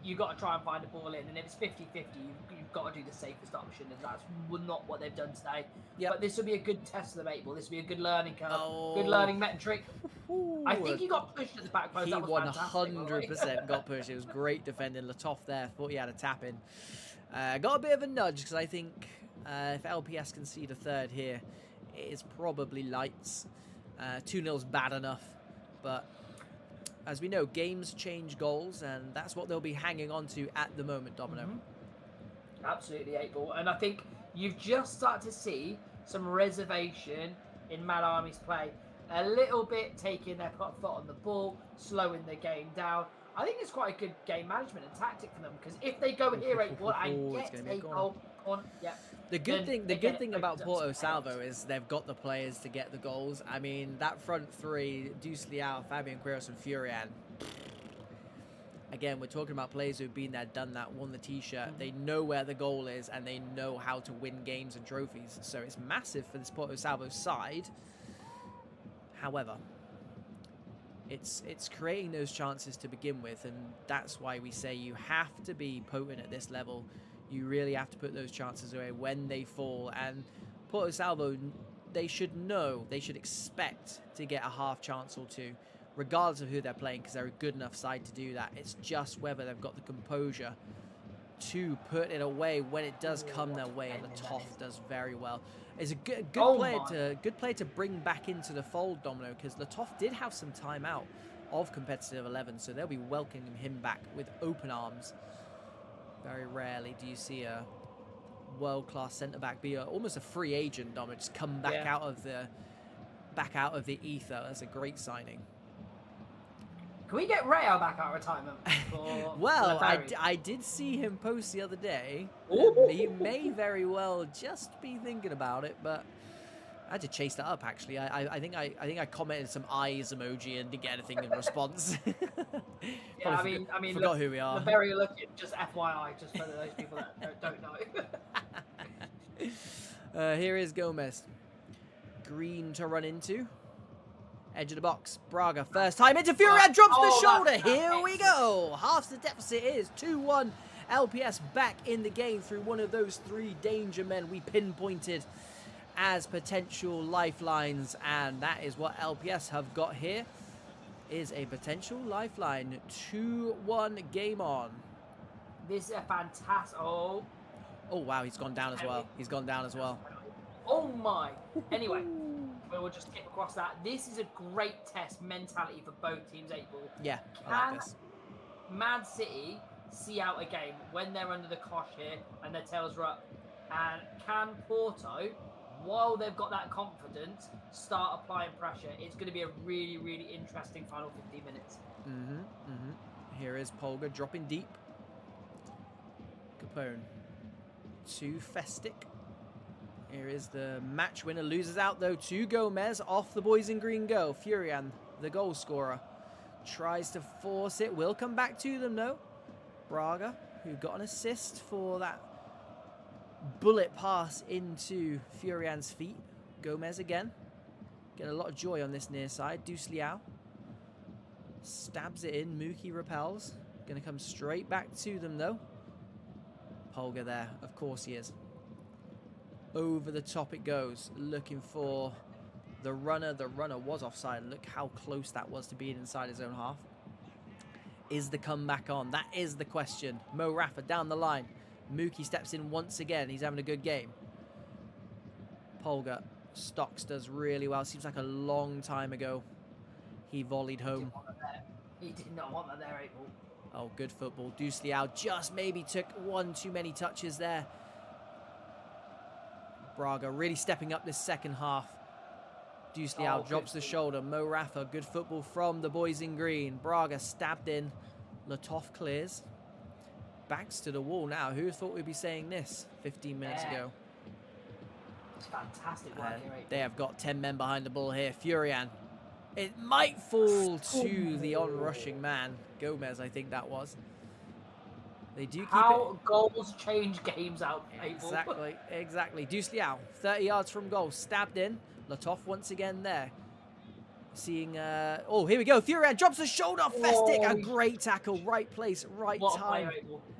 you've got to try and find a ball in. And if it's 50-50, you've got to do the safest option, and that's not what they've done today. But this will be a good test of the 8-ball. This will be a good learning curve, good learning metric. I think he got pushed at the back post. He 100% got pushed. It was great defending. Latoff there, thought he had a tap in. Got a bit of a nudge, because I think if LPS concede a third here, it is probably lights. 2-0's bad enough, but as we know, games change goals, and that's what they'll be hanging on to at the moment, Domino. Absolutely, 8-ball. And I think you've just started to see some reservation in Mad Army's play. A little bit taking their foot on the ball, slowing the game down. I think it's quite a good game management and tactic for them, because if they go here 8-ball and get a goal on, the good thing about Porto Salvo is they've got the players to get the goals. I mean, that front three, Deuce Liao, Fabian Queiroz and Furian. Again, we're talking about players who've been there, done that, won the t-shirt. They know where the goal is, and they know how to win games and trophies. So it's massive for this Porto Salvo side. However, it's creating those chances to begin with, and that's why we say you have to be potent at this level. You really have to put those chances away when they fall. And Porto Salvo, they should know, they should expect to get a half chance or two, regardless of who they're playing, because they're a good enough side to do that. It's just whether they've got the composure to put it away when it does come their way, and the Toff does very well. It's a good player to bring back into the fold, Domino, because the Toff did have some time out of competitive 11, so they'll be welcoming him back with open arms. Very rarely do you see a world-class centre-back be almost a free agent, Domino, just come back out of the ether. That's a great signing. Can we get Rayo back out of retirement? Well, I did see him post the other day. He may very well just be thinking about it, but I had to chase that up. Actually, I think I commented some eyes emoji and didn't get anything in response. Yeah, I mean, forgot who we are. Very looking. Just FYI, just for those people that don't know. Here is Gomez. Green to run into. Edge of the box. Braga first time into Furian, drops the shoulder. Here we go. Half the deficit is 2-1. LPS back in the game through one of those 3 danger men we pinpointed as potential lifelines, and that is what LPS have got here, is a potential lifeline. 2-1 game on. This is a fantastic... Oh, wow, he's gone down as well. He's gone down as well. Oh my. Anyway, we'll just skip across that. This is a great test mentality for both teams, 8-Ball. Yeah, I like this. Man City see out a game when they're under the cosh here and their tails are up? And can Porto, while they've got that confidence, start applying pressure? It's going to be a really, really interesting final 15 minutes. Here is Polga dropping deep. Capone to Festic. Here is the match winner. Loses out, though, to Gomez. Off the boys in green go. Furian, the goal scorer, tries to force it. Will come back to them, though. Braga, who got an assist for that bullet pass into Furian's feet. Gomez again. Get a lot of joy on this near side. Deuce Liao stabs it in. Mookie repels. Going to come straight back to them, though. Polga there. Of course he is. Over the top it goes. Looking for the runner. The runner was offside. Look how close that was to being inside his own half. Is the comeback on? That is the question. Mo Rafa down the line. Mookie steps in once again. He's having a good game. Polga. Stocks does really well. Seems like a long time ago he volleyed home. He did not want that there, 8-Ball. Oh, good football. Deuce Liao just maybe took one too many touches there. Braga really stepping up this second half. Deuce Liao drops the shoulder. Mo Rafa, good football from the boys in green. Braga stabbed in. Latoff clears. Backs to the wall now. Who thought we'd be saying this 15 minutes ago? It's fantastic work here, 8-Ball. They have got 10 men behind the ball here. Furian. It might fall to the onrushing man. Gomez, I think that was. They do keep How goals change games out, 8-Ball. Exactly. Deuce Liao, 30 yards from goal. Stabbed in. Latoff once again there. Seeing... oh, here we go. Furian drops the shoulder. Festic. A great tackle. Right place, right time.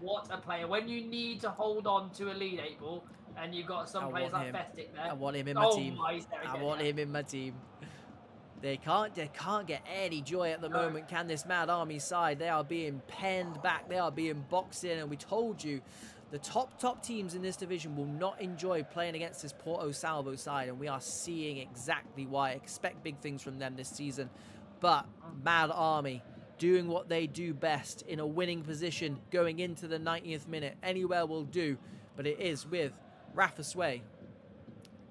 What a player. When you need to hold on to a lead, 8-Ball, and you've got some players like Festic there. I want him in my team. I want him in my team. They can't get any joy at the moment, can this Mad Army side? They are being penned back. They are being boxed in. And we told you, the top teams in this division will not enjoy playing against this Porto Salvo side. And we are seeing exactly why. Expect big things from them this season. But Mad Army doing what they do best in a winning position going into the 90th minute. Anywhere will do. But it is with Rafa Sway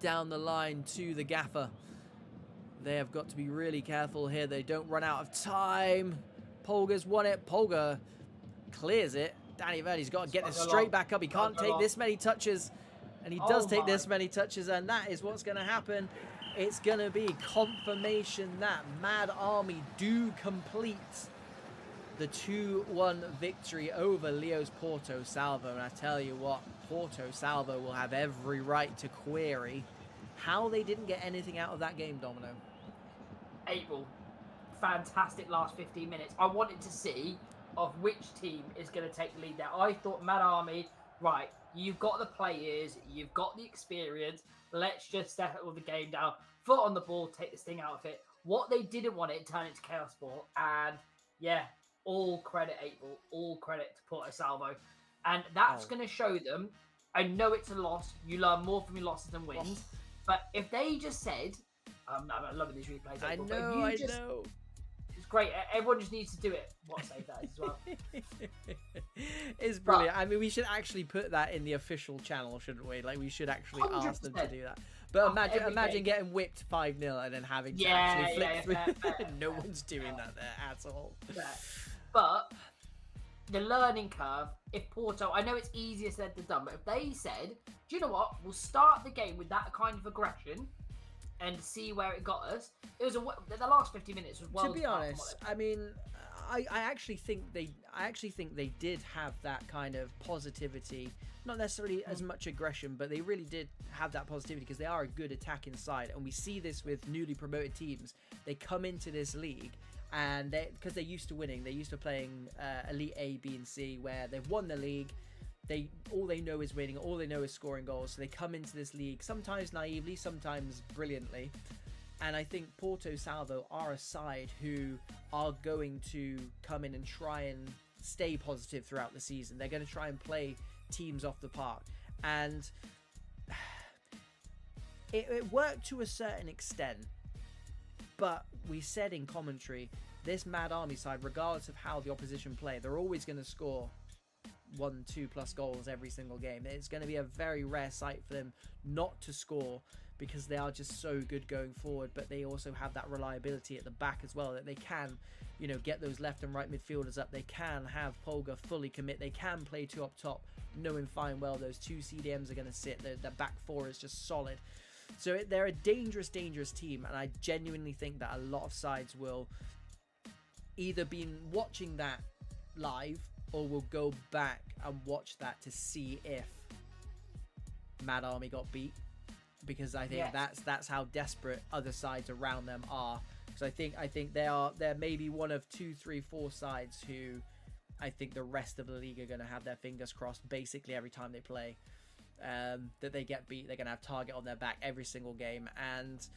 down the line to the gaffer. They have got to be really careful here. They don't run out of time. Polga's won it. Polga clears it. Danny Verdi's got to get this straight back up. He can't take this many touches. And he does take this many touches. And that is what's going to happen. It's going to be confirmation that Mad Army do complete the 2-1 victory over Leo's Porto Salvo. And I tell you what, Porto Salvo will have every right to query how they didn't get anything out of that game, Domino. 8-Ball. Fantastic last 15 minutes. I wanted to see of which team is going to take the lead there. I thought Mad Army, right, you've got the players, you've got the experience, let's just settle the game down, foot on the ball, take this thing out of it. What they didn't want it turn into Chaos Sport, and yeah, all credit 8-Ball, all credit to Porto Salvo. And that's going to show them, I know it's a loss. You learn more from your losses than wins. But if they just said, I'm loving these replays. I know. It's great. Everyone just needs to do it. What save that is as well. It's brilliant. I mean, we should actually put that in the official channel, shouldn't we? Like, we should actually 100%. Ask them to do that. But imagine getting whipped 5-0 and then having to actually flip through. Fair. No one's doing that there at all. Yeah. But the learning curve, if Porto, I know it's easier said than done, but if they said, do you know what? We'll start the game with that kind of aggression and see where it got us. It was the last 50 minutes was well. To be honest, I mean, I actually think they did have that kind of positivity. Not necessarily as much aggression, but they really did have that positivity because they are a good attacking side, and we see this with newly promoted teams. They come into this league, and because they're used to winning, they're used to playing Elite A, B, and C, where they've won the league. All they know is winning, all they know is scoring goals. So they come into this league sometimes naively, sometimes brilliantly. And I think Porto Salvo are a side who are going to come in and try and stay positive throughout the season. They're going to try and play teams off the park. And it worked to a certain extent. But we said in commentary, this Mad Army side, regardless of how the opposition play, they're always going to score 1-2+ goals every single game. It's going to be a very rare sight for them not to score because they are just so good going forward, but they also have that reliability at the back as well, that they can, get those left and right midfielders up. They can have Polga fully commit. They can play two up top, knowing fine well those two CDMs are going to sit. The back four is just solid. So they're a dangerous, dangerous team, and I genuinely think that a lot of sides will either be watching that live or will go back and watch that to see if Mad Army got beat, because I think that's how desperate other sides around them are. Because I think they're maybe one of 2, 3, 4 sides who I think the rest of the league are going to have their fingers crossed basically every time they play, that they get beat. They're going to have target on their back every single game, and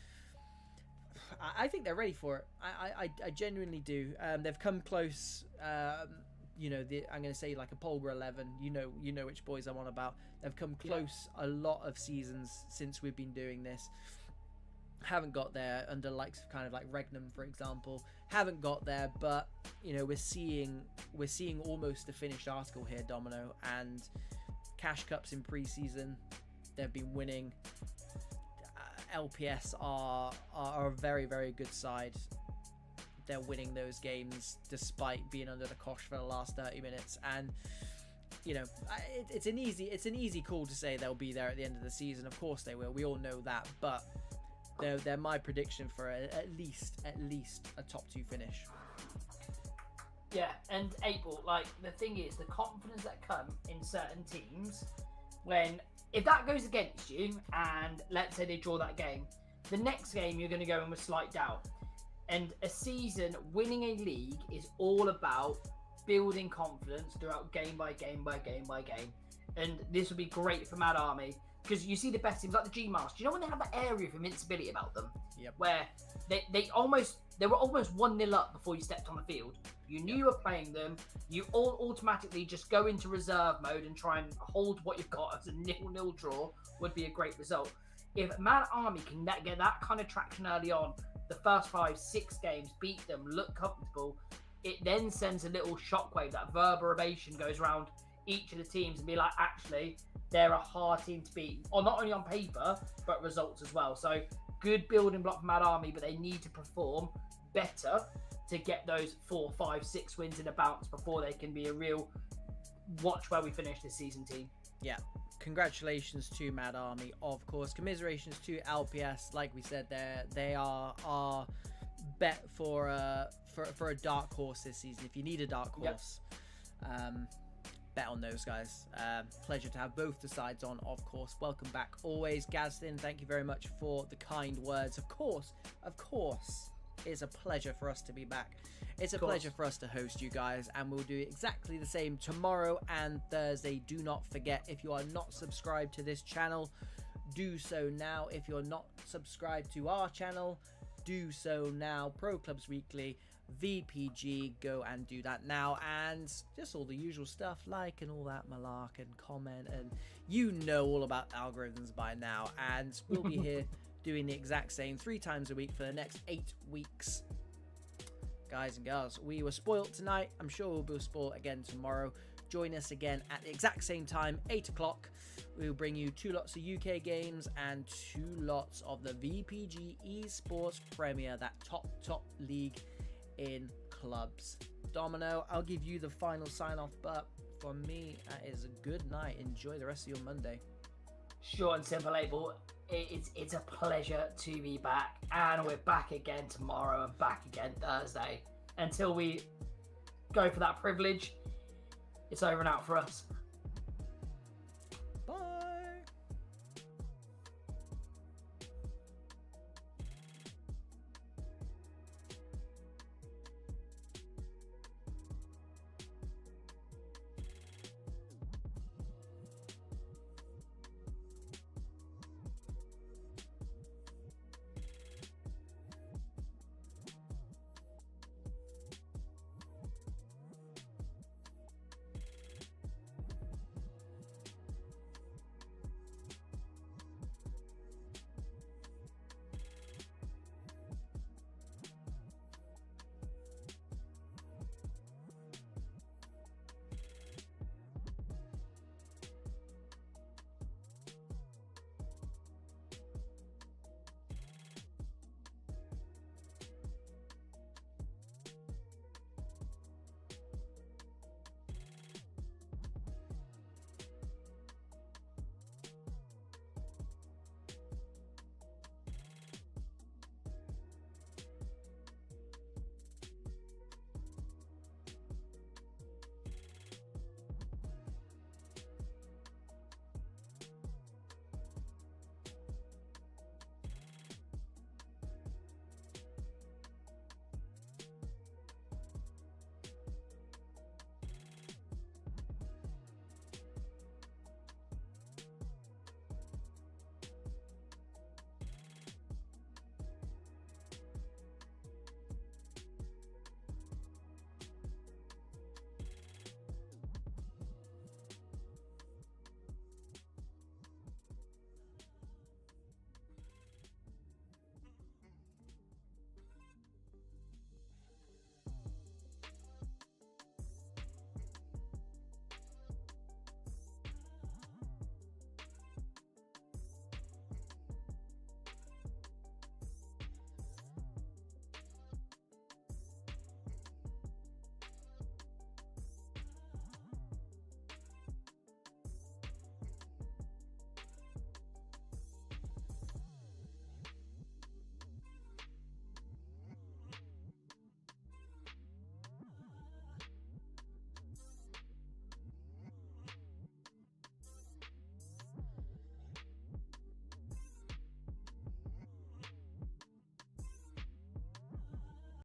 I think they're ready for it. I genuinely do. They've come close. I'm going to say like a Polga 11. You know which boys I'm on about. They've come close a lot of seasons since we've been doing this. Haven't got there under likes of kind of like Regnum, for example. Haven't got there, but we're seeing almost a finished article here, Domino. And Cash Cups in pre-season, they've been winning. LPS are a very, very good side. They're winning those games despite being under the cosh for the last 30 minutes, and it's an easy call to say they'll be there at the end of the season. Of course they will. We all know that, but they're my prediction for at least a top 2 finish. Yeah, and April, like, the thing is, the confidence that come in certain teams if that goes against you, and let's say they draw that game, the next game you're going to go in with slight doubt. And a season, winning a league is all about building confidence throughout game by game by game by game. And this would be great for Mad Army, because you see the best teams like the G-Masters. Do you know when they have that area of invincibility about them? Yep. Where they were almost 1-0 up before you stepped on the field. You knew you were playing them. You all automatically just go into reserve mode and try and hold what you've got as a 0-0 draw would be a great result. If Mad Army can get that kind of traction early on, the first 5-6 games, beat them, look comfortable, it then sends a little shockwave. That reverberation goes around each of the teams and be like, actually, they're a hard team to beat, or not only on paper, but results as well. So good building block for Mad Army, but they need to perform better to get those 4, 5, 6 wins in a bounce before they can be a real watch where we finish this season team. Yeah. Congratulations to Mad Army, of course. Commiserations to LPS. Like we said, they are our bet for a dark horse this season. If you need a dark horse, bet on those guys. Pleasure to have both the sides on, of course. Welcome back always, Gadsden. Thank you very much for the kind words. Of course, it's a pleasure for us to be back. It's a pleasure for us to host you guys, and we'll do exactly the same tomorrow and Thursday. Do not forget, if you are not subscribed to this channel, do so now. If you're not subscribed to our channel, do so now. Pro Clubs Weekly, VPG. Go and do that now, and just all the usual stuff, like and all that malark, and comment, and you know all about algorithms by now. And we'll be here doing the exact same 3 times a week for the next 8 weeks. Guys and girls, we were spoiled tonight. I'm sure we'll be spoiled again tomorrow. Join us again at the exact same time, 8 o'clock. We will bring you 2 lots of UK games and 2 lots of the VPG Esports Premier, that top league in clubs. Domino, I'll give you the final sign-off, but for me, that is a good night. Enjoy the rest of your Monday. Short and simple, Abel. It's a pleasure to be back, and we're back again tomorrow and back again Thursday. Until we go for that privilege, it's over and out for us.